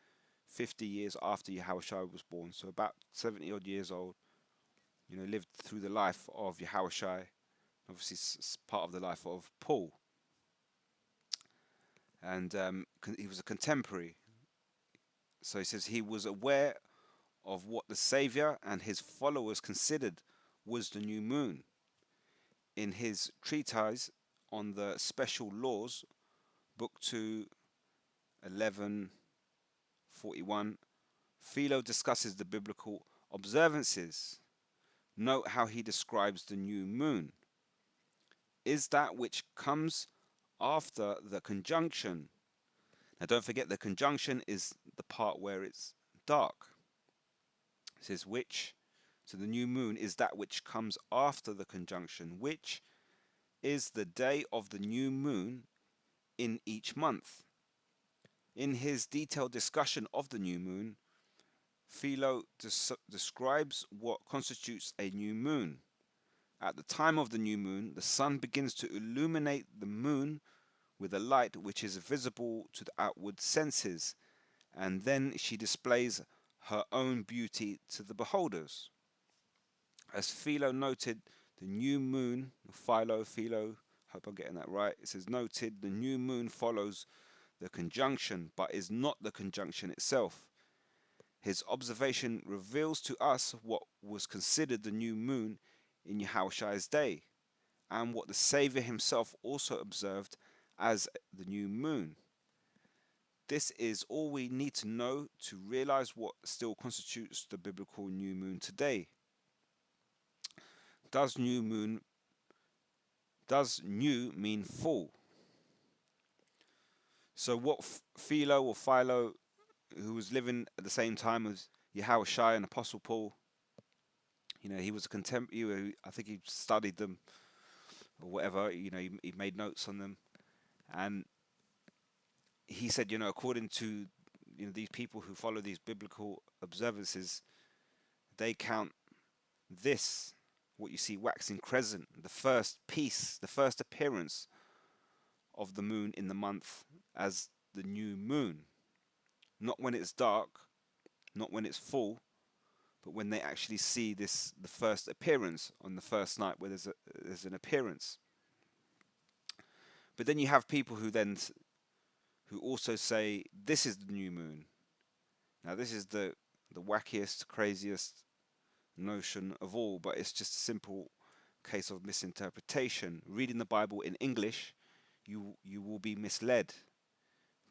50 years after Yahushua was born. So about 70 odd years old. Lived through the life of Yahushua, obviously part of the life of Paul, and he was a contemporary. So he says he was aware of what the Savior and his followers considered was the new moon. In his treatise on the special laws, Book 2, 1141, Philo discusses the biblical observances. Note how he describes the new moon. Is that which comes after the conjunction. Now don't forget the conjunction is the part where it's dark. It says which. So the new moon is that which comes after the conjunction, which is the day of the new moon in each month. In his detailed discussion of the new moon, Philo describes what constitutes a new moon. At the time of the new moon, the sun begins to illuminate the moon with a light which is visible to the outward senses, and then she displays her own beauty to the beholders. As Philo noted, the new moon, Philo, hope I'm getting that right. It says noted, the new moon follows the conjunction, but is not the conjunction itself. His observation reveals to us what was considered the new moon in Yahushua's day, and what the Savior himself also observed as the new moon. This is all we need to know to realize what still constitutes the biblical new moon today. Does new mean full? So what Philo, who was living at the same time as Yahushua and Apostle Paul, he was a contemporary. I think he studied them or whatever. He made notes on them, and he said, according to these people who follow these biblical observances, they count this, what you see waxing crescent, the first piece, the first appearance of the moon in the month, as the new moon. Not when it's dark, not when it's full, but when they actually see the first appearance on the first night where there's an appearance. But then you have people who also say this is the new moon. Now this is the wackiest, craziest notion of all, but it's just a simple case of misinterpretation. Reading the Bible in English, you will be misled.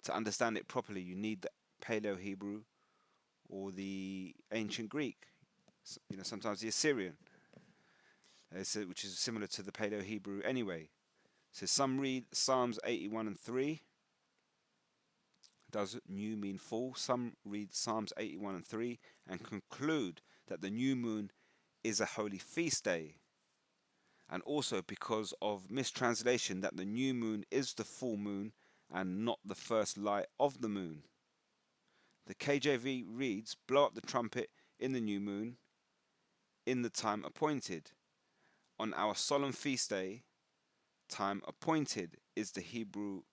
To understand it properly, you need the Paleo-Hebrew or the ancient Greek, sometimes the Assyrian, which is similar to the Paleo-Hebrew anyway. So some read Psalms 81 and 3. Does new mean full? Some read Psalms 81 and 3 and conclude that the new moon is a holy feast day. And also because of mistranslation that the new moon is the full moon and not the first light of the moon. The KJV reads, blow up the trumpet in the new moon in the time appointed. On our solemn feast day, time appointed is the Hebrew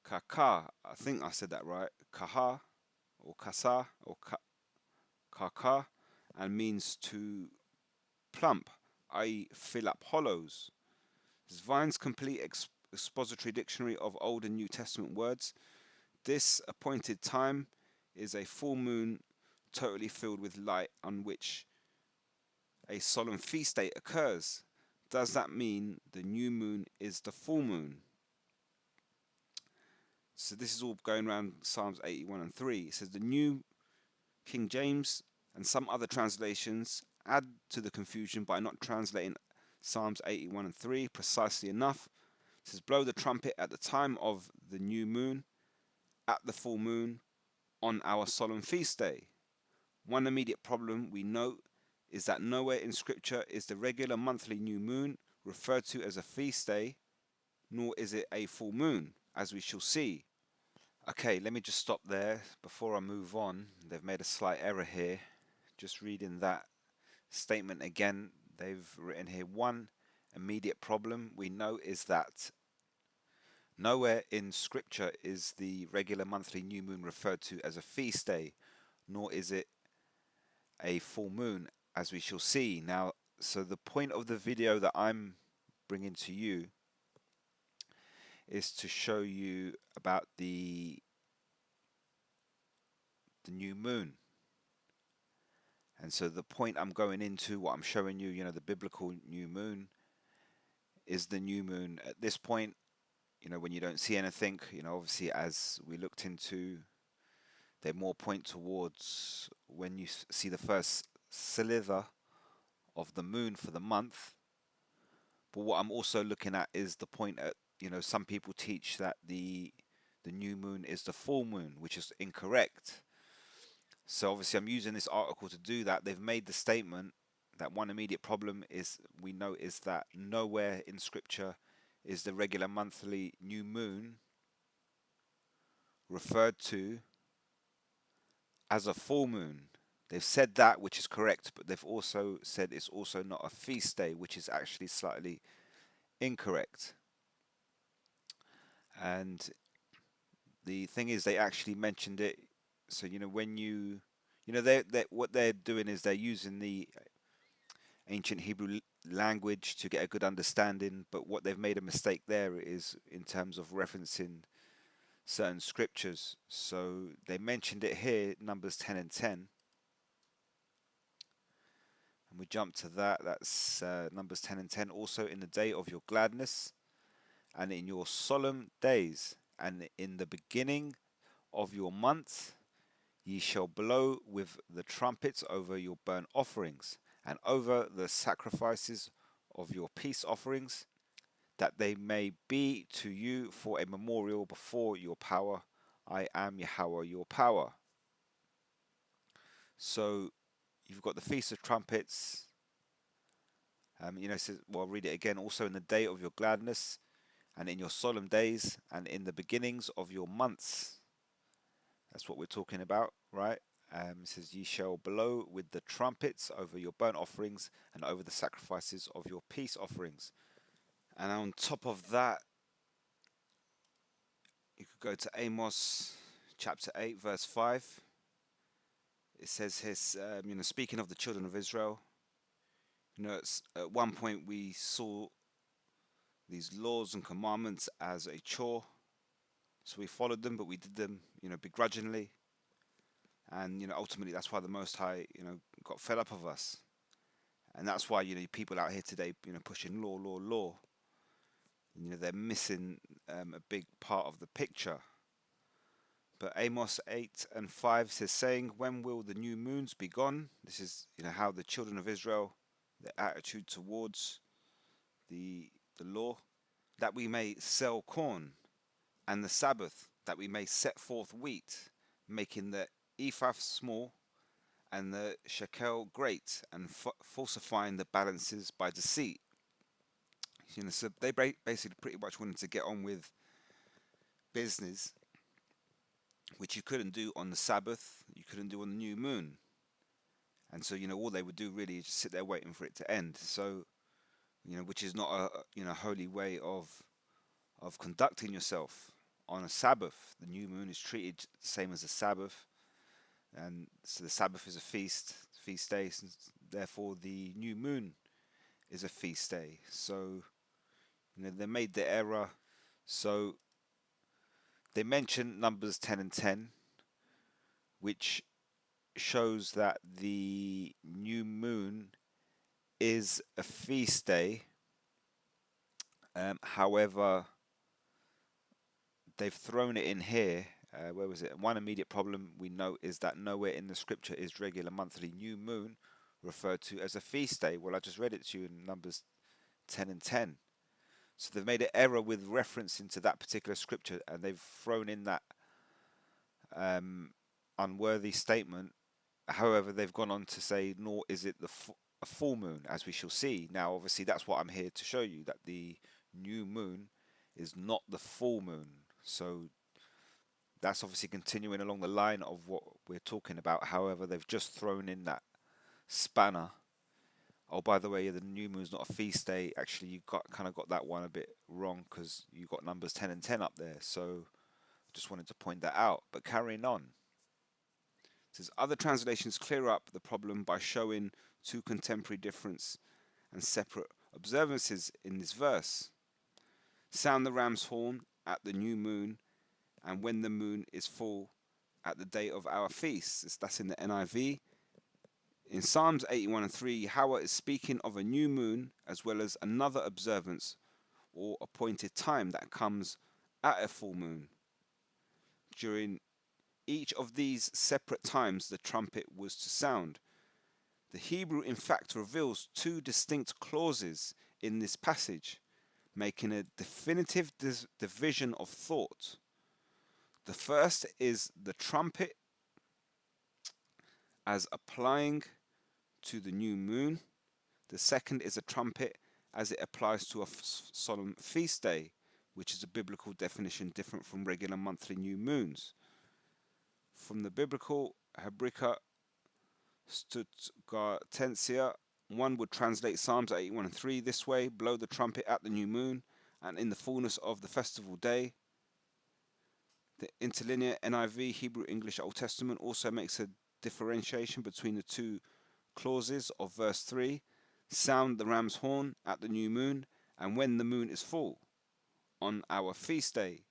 kaka. I think I said that right. Kaha or kasa or kaka, and means to plump, i.e. fill up hollows. Zvine's complete expository dictionary of Old and New Testament words. This appointed time is a full moon totally filled with light on which a solemn feast day occurs. Does that mean the new moon is the full moon? So this is all going around Psalms 81 and 3. It says the New King James and some other translations add to the confusion by not translating Psalms 81 and 3 precisely enough. It says blow the trumpet at the time of the new moon, at the full moon, on our solemn feast day. One immediate problem we note is that nowhere in scripture is the regular monthly new moon referred to as a feast day, nor is it a full moon, as we shall see. Okay, let me just stop there before I move on. They've made a slight error here. Just reading that statement again, they've written here 1 immediate problem we know is that nowhere in scripture is the regular monthly new moon referred to as a feast day, nor is it a full moon, as we shall see. Now, so the point of the video that I'm bringing to you is to show you about the new moon. And so the point I'm going into, what I'm showing you, the biblical new moon is the new moon at this point, when you don't see anything, obviously as we looked into, they more point towards when you see the first slither of the moon for the month. But what I'm also looking at is the point at, some people teach that the new moon is the full moon, which is incorrect. So obviously I'm using this article to do that. They've made the statement that one immediate problem is we know is that nowhere in scripture is the regular monthly new moon referred to as a full moon. They've said that, which is correct, but they've also said it's also not a feast day, which is actually slightly incorrect. And the thing is, they actually mentioned it. So when they what they're doing is they're using the ancient Hebrew language to get a good understanding. But what they've made a mistake there is in terms of referencing certain scriptures. So they mentioned it here, Numbers 10 and 10. And we jump to that. That's Numbers 10 and 10. Also in the day of your gladness and in your solemn days and in the beginning of your month, ye shall blow with the trumpets over your burnt offerings and over the sacrifices of your peace offerings, that they may be to you for a memorial before your power. I am Yahweh your power. So you've got the Feast of Trumpets. It says, well, I'll read it again. Also in the day of your gladness and in your solemn days and in the beginnings of your months. That's what we're talking about, right? It says, ye shall blow with the trumpets over your burnt offerings and over the sacrifices of your peace offerings. And on top of that, you could go to Amos chapter 8, verse 5. It says here, speaking of the children of Israel, at one point we saw these laws and commandments as a chore. So we followed them, but we did them, begrudgingly. And, ultimately that's why the Most High, got fed up of us. And that's why, people out here today, pushing law, law, law. They're missing a big part of the picture. But Amos 8 and 5 says, saying, when will the new moons be gone? This is, how the children of Israel, their attitude towards the law, that we may sell corn, and the Sabbath, that we may set forth wheat, making the ephah small and the shekel great, and falsifying the balances by deceit. So they basically pretty much wanted to get on with business, which you couldn't do on the Sabbath, you couldn't do on the new moon. And so, all they would do really is just sit there waiting for it to end. So, which is not a holy way of conducting yourself on a Sabbath. The new moon is treated the same as a Sabbath, and so the Sabbath is a feast day, and therefore the new moon is a feast day. So, they made the error. So they mentioned Numbers 10 and 10, which shows that the new moon is a feast day. However, they've thrown it in here. Where was it? One immediate problem we note is that nowhere in the scripture is regular monthly new moon referred to as a feast day. Well, I just read it to you in Numbers 10 and 10. So they've made an error with reference into that particular scripture, and they've thrown in that unworthy statement. However, they've gone on to say, nor is it a full moon, as we shall see. Now, obviously, that's what I'm here to show you, that the new moon is not the full moon. So that's obviously continuing along the line of what we're talking about. However, they've just thrown in that spanner Oh, by the way, yeah, the new moon's not a feast day. Actually, you got kind of got that one a bit wrong because you got numbers 10 and 10 up there. So just wanted to point that out. But carrying on, it says other translations clear up the problem by showing two contemporary difference and separate observances in this verse. Sound the ram's horn at the new moon, and when the moon is full at the day of our feast. That's in the NIV. In Psalms 81 and 3, Yahweh is speaking of a new moon as well as another observance or appointed time that comes at a full moon. During each of these separate times, the trumpet was to sound. The Hebrew, in fact, reveals two distinct clauses in this passage, making a definitive division of thought. The first is the trumpet as applying to the new moon. The second is a trumpet as it applies to a solemn feast day, which is a biblical definition different from regular monthly new moons. From the biblical Hebraica Stuttgartensia, one would translate Psalms 81 and 3 this way: blow the trumpet at the new moon and in the fullness of the festival day. The interlinear NIV, Hebrew, English, Old Testament also makes a differentiation between the two clauses of verse 3: sound the ram's horn at the new moon and when the moon is full on our feast day.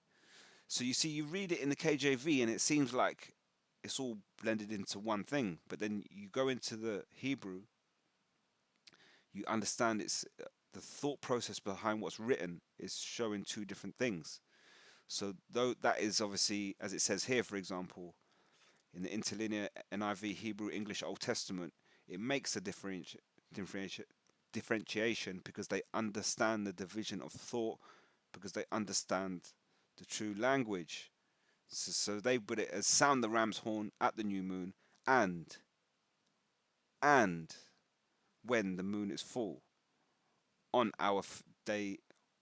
So you see, you read it in the KJV and it seems like it's all blended into one thing, but then you go into the Hebrew, you understand it's the thought process behind what's written is showing two different things. So though that is obviously, as it says here, for example, in the interlinear NIV, Hebrew, English, Old Testament, it makes a differentiation because they understand the division of thought, because they understand the true language. So they put it as sound the ram's horn at the new moon and when the moon is full on our day,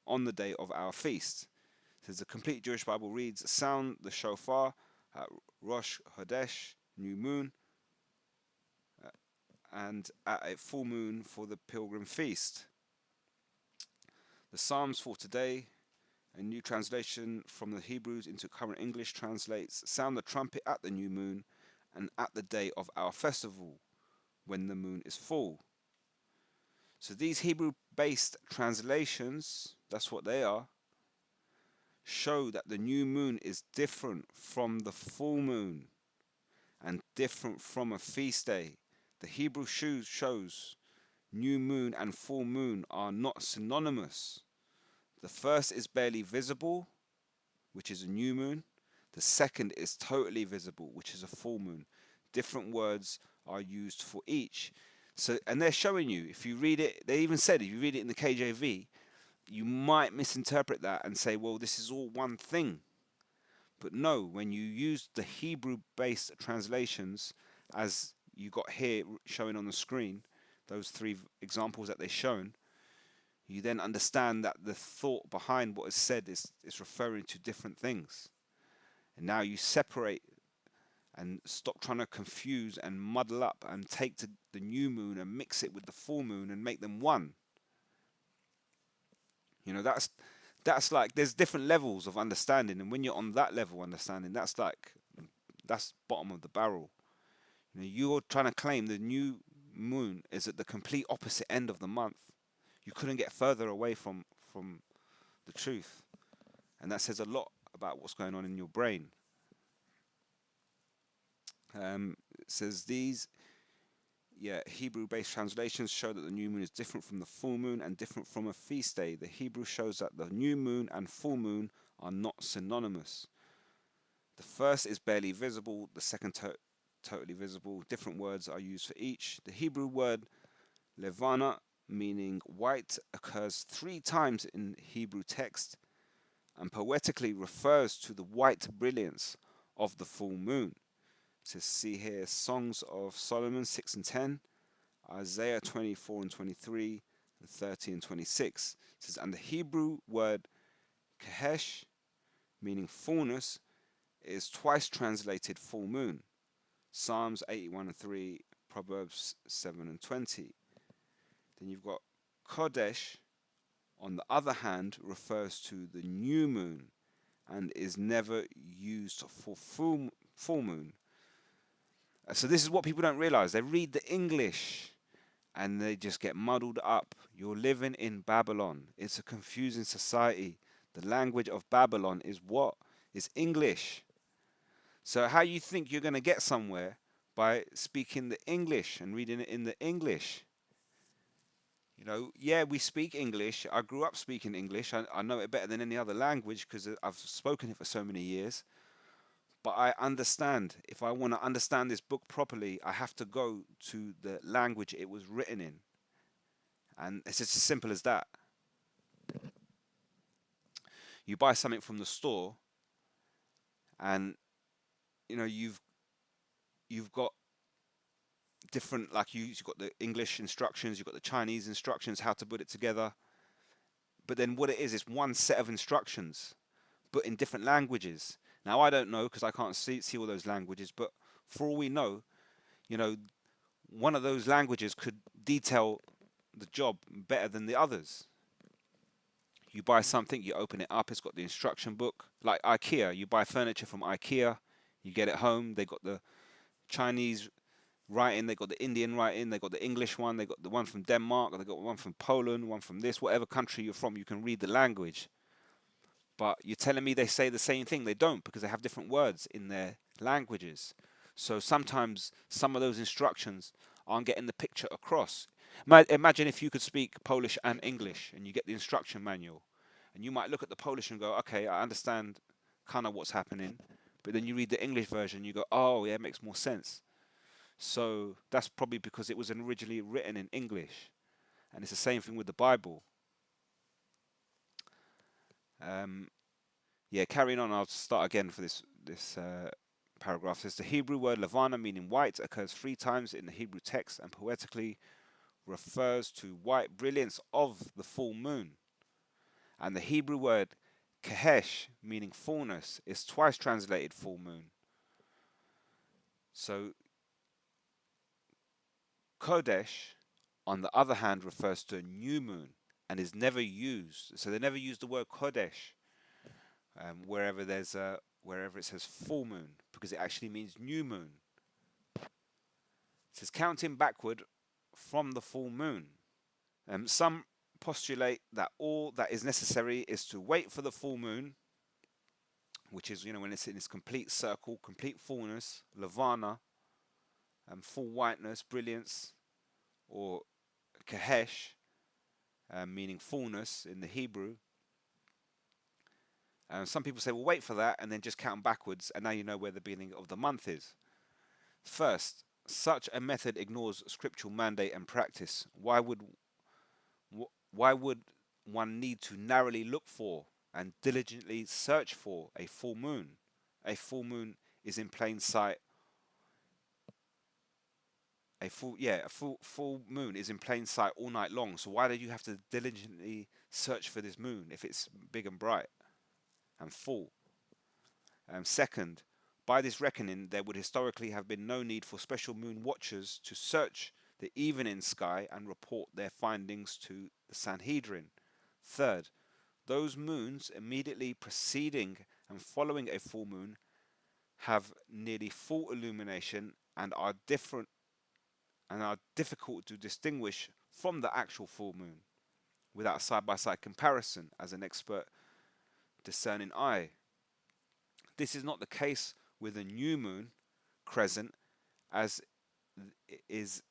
on the day of our feast. Says the complete Jewish Bible reads, sound the shofar at Rosh Hodesh, new moon, and at a full moon for the pilgrim feast. The Psalms for today, a new translation from the Hebrews into current English, translates, sound the trumpet at the new moon and at the day of our festival, when the moon is full. So these Hebrew-based translations, that's what they are, show that the new moon is different from the full moon and different from a feast day. The Hebrew shows new moon and full moon are not synonymous. The first is barely visible, which is a new moon. The second is totally visible, which is a full moon. Different words are used for each. So, and they're showing you, if you read it, they even said if you read it in the KJV, you might misinterpret that and say, well, this is all one thing. But no, when you use the Hebrew-based translations, as you got here showing on the screen, those three examples that they've shown, you then understand that the thought behind what is said is referring to different things. And now you separate and stop trying to confuse and muddle up and take the new moon and mix it with the full moon and make them one. You know, that's like there's different levels of understanding, and when you're on that level of understanding, that's bottom of the barrel. You know, you're trying to claim the new moon is at the complete opposite end of the month. You couldn't get further away from the truth, and that says a lot about what's going on in your brain. It says these Hebrew-based translations show that the new moon is different from the full moon and different from a feast day. The Hebrew shows that the new moon and full moon are not synonymous. The first is barely visible, the second totally visible. Different words are used for each. The Hebrew word levana, meaning white, occurs 3 times in Hebrew text and poetically refers to the white brilliance of the full moon. To see here Songs of Solomon 6 and 10, Isaiah 24 and 23, and 30 and 26. It says, and the Hebrew word kehesh, meaning fullness, is twice translated full moon. Psalms 81 and 3, Proverbs 7 and 20. Then you've got Kodesh, on the other hand, refers to the new moon and is never used for full moon. So this is what people don't realize. They read the English and they just get muddled up. You're living in Babylon. It's a confusing society. The language of Babylon is what? It's English. So how you think you're going to get somewhere by speaking the English and reading it in the English? You know, yeah, we speak English. I grew up speaking English. I know it better than any other language because I've spoken it for so many years. But I understand. If I want to understand this book properly, I have to go to the language it was written in. And it's just as simple as that. You buy something from the store and you know you've got different, like you've got the English instructions, you've got the Chinese instructions, how to put it together. But then what it is one set of instructions, but in different languages. Now I don't know because I can't see all those languages, but for all we know, you know, one of those languages could detail the job better than the others. You buy something, you open it up, it's got the instruction book. Like IKEA, you buy furniture from IKEA, you get it home, they got the Chinese writing, they got the Indian writing, they got the English one, they got the one from Denmark, they got one from Poland, one from this, whatever country you're from, you can read the language. But you're telling me they say the same thing? They don't, because they have different words in their languages. So sometimes some of those instructions aren't getting the picture across. Imagine if you could speak Polish and English and you get the instruction manual and you might look at the Polish and go, okay, I understand kind of what's happening. But then you read the English version, you go, oh, yeah, it makes more sense. So that's probably because it was originally written in English. And it's the same thing with the Bible. Um, yeah, carrying on, I'll start again for this paragraph. It says the Hebrew word Levana, meaning white, occurs 3 times in the Hebrew text and poetically refers to white brilliance of the full moon. And the Hebrew word Kehesh, meaning fullness, is twice translated full moon. So Kodesh, on the other hand, refers to a new moon and is never used. So they never use the word Kodesh wherever it says full moon, because it actually means new moon. It says counting backward from the full moon. Some postulate that all that is necessary is to wait for the full moon, which is, when it's in its complete circle, complete fullness, Levana, full whiteness, brilliance, or Kehesh, meaning fullness in the Hebrew. Some people say, well, wait for that and then just count backwards, and now you know where the beginning of the month is. First, such a method ignores scriptural mandate and practice. Why would one need to narrowly look for and diligently search for a full moon? A full moon is in plain sight. A full moon is in plain sight all night long. So why do you have to diligently search for this moon if it's big and bright and full? Second, by this reckoning, there would historically have been no need for special moon watchers to search the evening sky and report their findings to the Sanhedrin. Third, those moons immediately preceding and following a full moon have nearly full illumination and are difficult to distinguish from the actual full moon without side-by-side comparison as an expert discerning eye. This is not the case with a new moon crescent, as is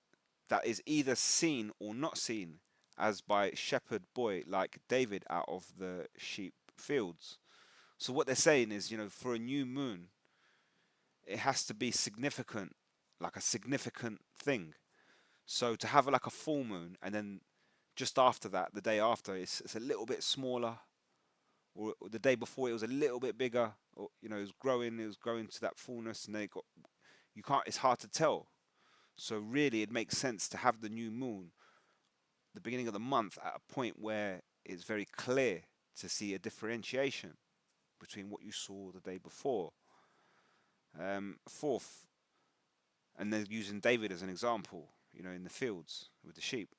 that is either seen or not seen, as by shepherd boy like David out of the sheep fields. So what they're saying is, for a new moon, it has to be significant, like a significant thing. So to have like a full moon and then just after that, the day after, it's a little bit smaller, or the day before it was a little bit bigger, or it was growing to that fullness, and then you can't. It's hard to tell. So really, it makes sense to have the new moon, the beginning of the month, at a point where it's very clear to see a differentiation between what you saw the day before. Fourth, and they're using David as an example, in the fields with the sheep.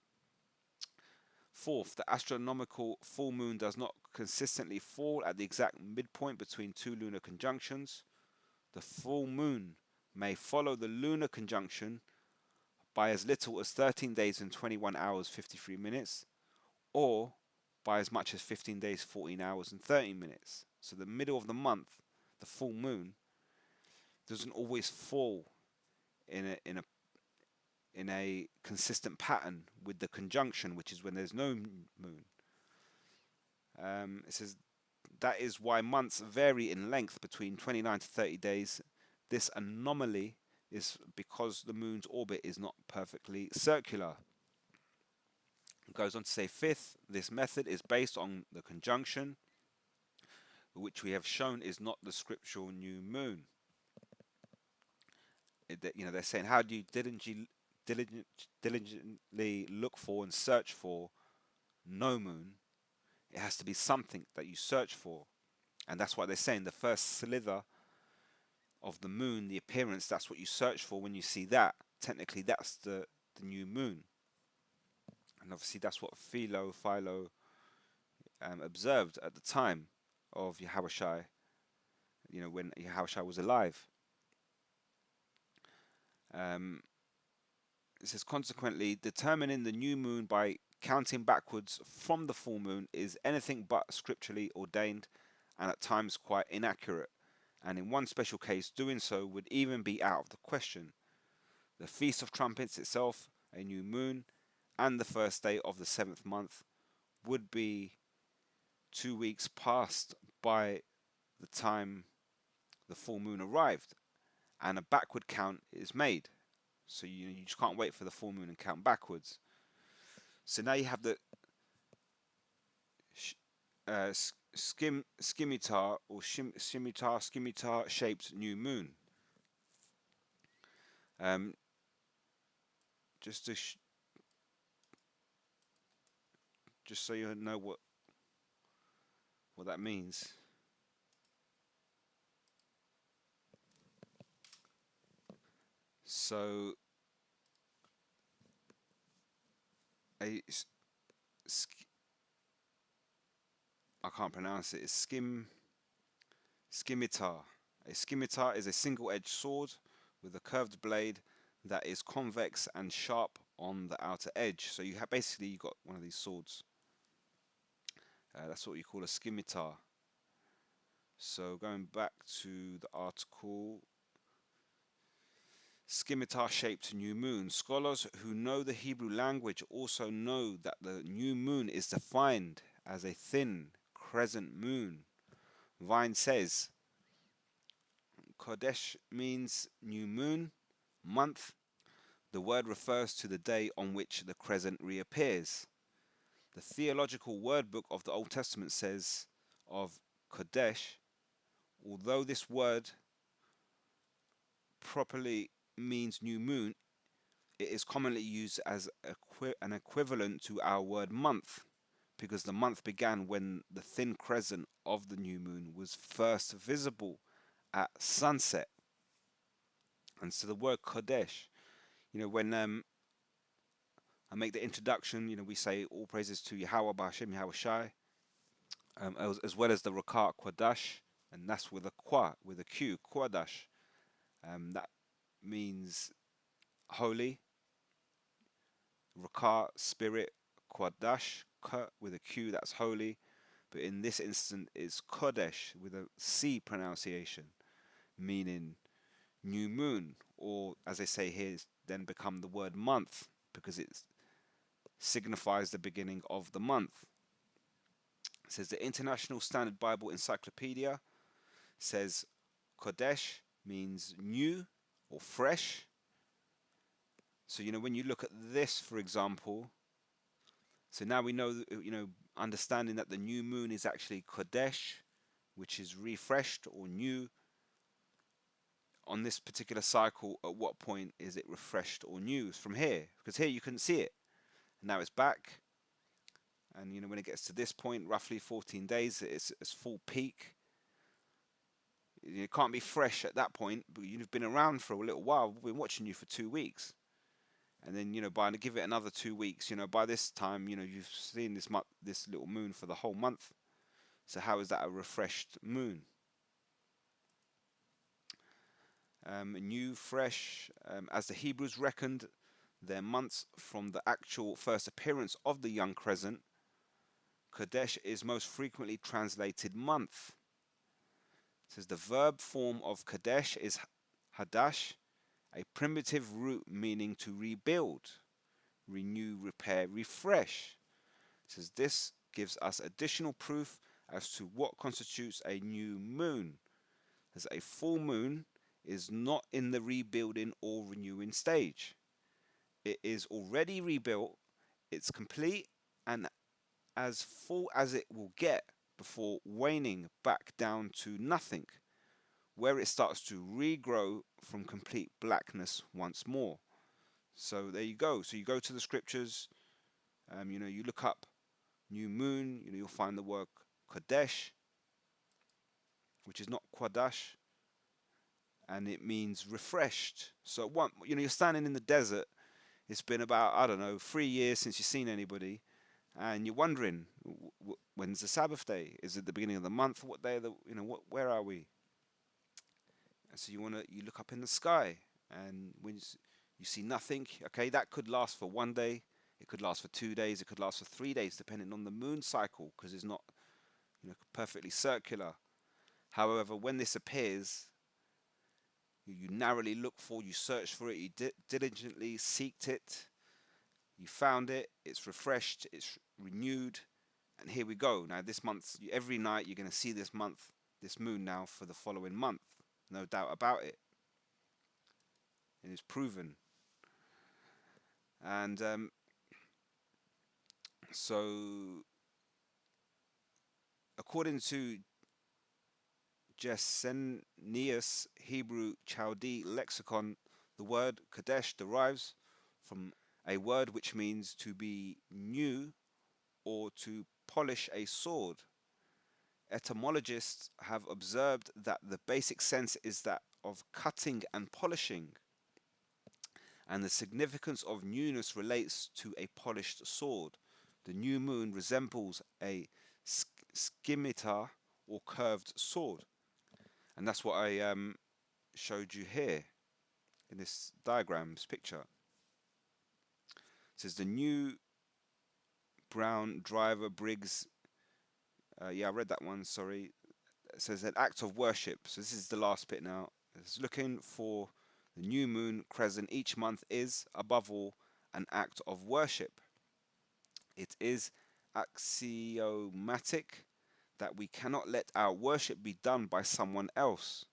Fourth, the astronomical full moon does not consistently fall at the exact midpoint between two lunar conjunctions. The full moon may follow the lunar conjunction by as little as 13 days and 21 hours 53 minutes, or by as much as 15 days 14 hours and 30 minutes. So the middle of the month, the full moon, doesn't always fall in a consistent pattern with the conjunction, which is when there's no moon. It says that is why months vary in length between 29 to 30 days. This anomaly is because the moon's orbit is not perfectly circular. It goes on to say, fifth, this method is based on the conjunction, which we have shown is not the scriptural new moon. They're saying, how do you diligently look for and search for no moon? It has to be something that you search for. And that's why they're saying the first slither of the moon, the appearance, that's what you search for. When you see that, technically that's the new moon. And obviously that's what Philo observed at the time of Yahushua, when Yahushua was alive. It says, consequently, determining the new moon by counting backwards from the full moon is anything but scripturally ordained, and at times quite inaccurate, and in one special case doing so would even be out of the question. The Feast of Trumpets itself, a new moon, and the first day of the 7th month would be 2 weeks past by the time the full moon arrived, and a backward count is made. So you just can't wait for the full moon and count backwards. So now you have the scimitar or scimitar shaped new moon. Just so you know what that means. So I can't pronounce it. It's scimitar. A scimitar is a single-edged sword with a curved blade that is convex and sharp on the outer edge. So you got one of these swords. That's what you call a scimitar. So going back to the article, scimitar-shaped new moon. Scholars who know the Hebrew language also know that the new moon is defined as a thin crescent moon. Vine says, Kodesh means new moon, month. The word refers to the day on which the crescent reappears. The theological word book of the Old Testament says of Kodesh, although this word properly means new moon, it is commonly used as an equivalent to our word month, because the month began when the thin crescent of the new moon was first visible at sunset. And so the word Kodesh, when I make the introduction, we say all praises to Yahweh B'Hashem Yahushai, as well as the Rakat Kwadash, and that's with a Q, Kwadash. That means holy. Rakat, spirit, Kwadash, with a Q, that's holy. But in this instant, it's Kodesh with a C pronunciation, meaning new moon, or as they say here, it's then become the word month because it signifies the beginning of the month. It says the International Standard Bible Encyclopedia says Kodesh means new or fresh. So when you look at this, for example, so now we know, understanding that the new moon is actually Kodesh, which is refreshed or new. On this particular cycle, at what point is it refreshed or new? It's from here, because here you couldn't see it. And now it's back. And when it gets to this point, roughly 14 days, it's full peak. It can't be fresh at that point, but you've been around for a little while. We've been watching you for 2 weeks. And then, give it another 2 weeks. By this time, you've seen this little moon for the whole month. So how is that a refreshed moon? New, fresh, as the Hebrews reckoned their months from the actual first appearance of the young crescent, Kodesh is most frequently translated month. It says the verb form of Kodesh is Hadash, a primitive root meaning to rebuild, renew, repair, refresh. It says this gives us additional proof as to what constitutes a new moon, as a full moon is not in the rebuilding or renewing stage. It is already rebuilt, it's complete and as full as it will get before waning back down to nothing, where it starts to regrow from complete blackness once more. So there you go. So you go to the scriptures, you look up new moon, you'll find the word Kodesh, which is not Quadash, and it means refreshed. So you're standing in the desert. It's been about, I don't know, 3 years since you've seen anybody, and you're wondering, when's the Sabbath day? Is it the beginning of the month? What day? Where are we? And so you look up in the sky, and when you see nothing, okay, that could last for one day. It could last for 2 days. It could last for 3 days, depending on the moon cycle, because it's not, perfectly circular. However, when this appears, you narrowly look for, you search for it, you diligently seeked it, you found it, it's refreshed, it's renewed, and here we go. Now this month, every night you're going to see this moon now for the following month, no doubt about it. And it's proven. And so, according to Gesenius Hebrew Chaldee lexicon, the word Kadesh derives from a word which means to be new or to polish a sword. Etymologists have observed that the basic sense is that of cutting and polishing, and the significance of newness relates to a polished sword. The new moon resembles a scimitar or curved sword, and that's what I showed you here in this picture. It says the new Brown Driver Briggs. Yeah, I read that one. Sorry. It says an act of worship. So this is the last bit now. It's looking for the new moon crescent each month is, above all, an act of worship. It is axiomatic that we cannot let our worship be done by someone else.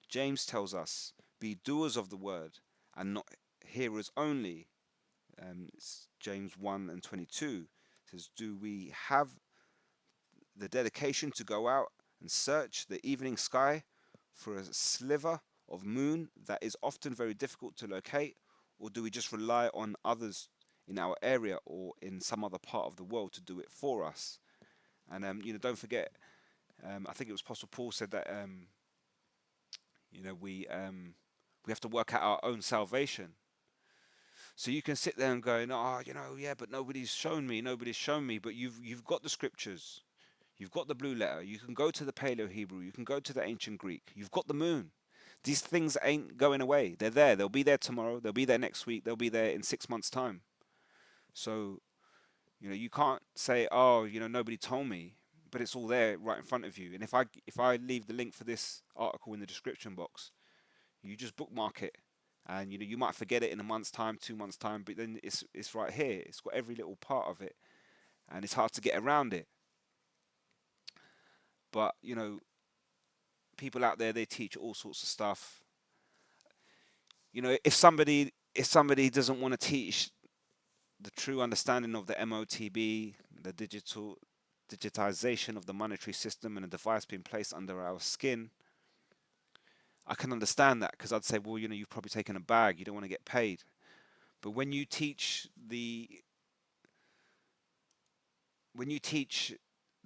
James tells us, be doers of the word and not hearers only. It's James 1 and 22. It says, do we have the dedication to go out and search the evening sky for a sliver of moon that is often very difficult to locate, or do we just rely on others in our area or in some other part of the world to do it for us? And don't forget, I think it was Apostle Paul said that we have to work out our own salvation. So you can sit there and go, oh, yeah, but nobody's shown me. But you've got the scriptures. You've got the blue letter. You can go to the Paleo Hebrew. You can go to the ancient Greek. You've got the moon. These things ain't going away. They're there. They'll be there tomorrow. They'll be there next week. They'll be there in 6 months' time. So, you can't say, oh, nobody told me, but it's all there right in front of you. And if I leave the link for this article in the description box, you just bookmark it. And you might forget it in a month's time, 2 months' time, but then it's right here. It's got every little part of it, and it's hard to get around it. But people out there, they teach all sorts of stuff. If somebody doesn't want to teach the true understanding of the MOTB, the digitization of the monetary system and a device being placed under our skin, I can understand that, because I'd say, well, you've probably taken a bag, you don't want to get paid. But when you teach the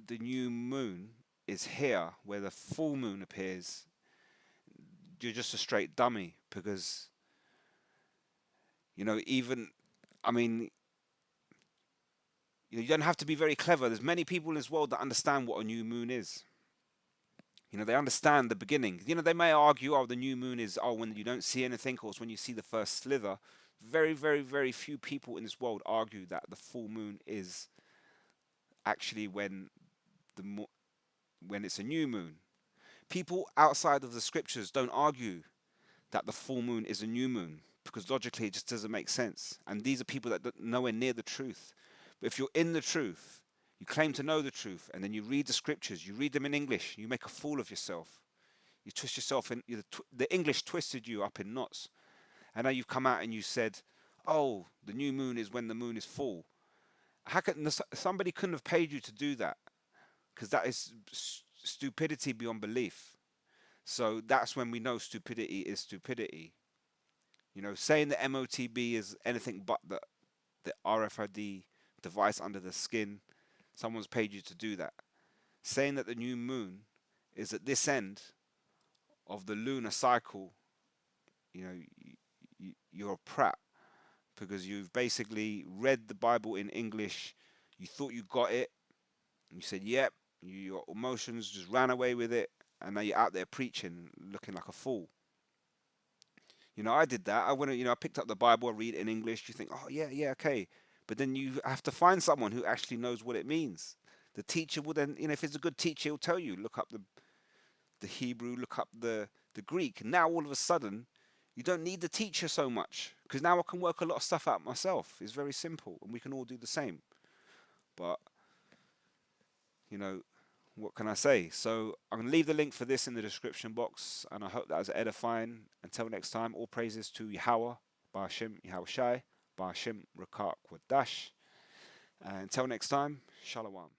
new moon is here, where the full moon appears, you're just a straight dummy, because Even, I mean, you don't have to be very clever. There's many people in this world that understand what a new moon is. They understand the beginning. They may argue, oh, the new moon is, oh, when you don't see anything, or it's when you see the first slither. Very, very, very few people in this world argue that the full moon is actually when it's a new moon. People outside of the scriptures don't argue that the full moon is a new moon because logically it just doesn't make sense. And these are people that are nowhere near the truth. But if you're in the truth, you claim to know the truth, and then you read the scriptures, you read them in English, you make a fool of yourself. You twist yourself in, the English twisted you up in knots. And now you've come out and you said, oh, the new moon is when the moon is full. How can somebody couldn't have paid you to do that? Because that is stupidity beyond belief. So that's when we know stupidity is stupidity. Saying the MOTB is anything but the RFID device under the skin, someone's paid you to do that. Saying that the new moon is at this end of the lunar cycle, you're a prat because you've basically read the Bible in English. You thought you got it. You said, yep. Your emotions just ran away with it. And now you're out there preaching, looking like a fool. I did that. I went, I picked up the Bible, I read it in English. You think, oh, yeah, yeah, okay. But then you have to find someone who actually knows what it means. The teacher will then, if it's a good teacher, he'll tell you, look up the Hebrew, look up the Greek. Now, all of a sudden, you don't need the teacher so much because now I can work a lot of stuff out myself. It's very simple and we can all do the same. But, what can I say? So I'm going to leave the link for this in the description box, and I hope that was edifying. Until next time, all praises to Yahweh, Ba'ashim, Yahweh Shai, Ba'ashim, Rakak, Wadash. Until next time, Shalom.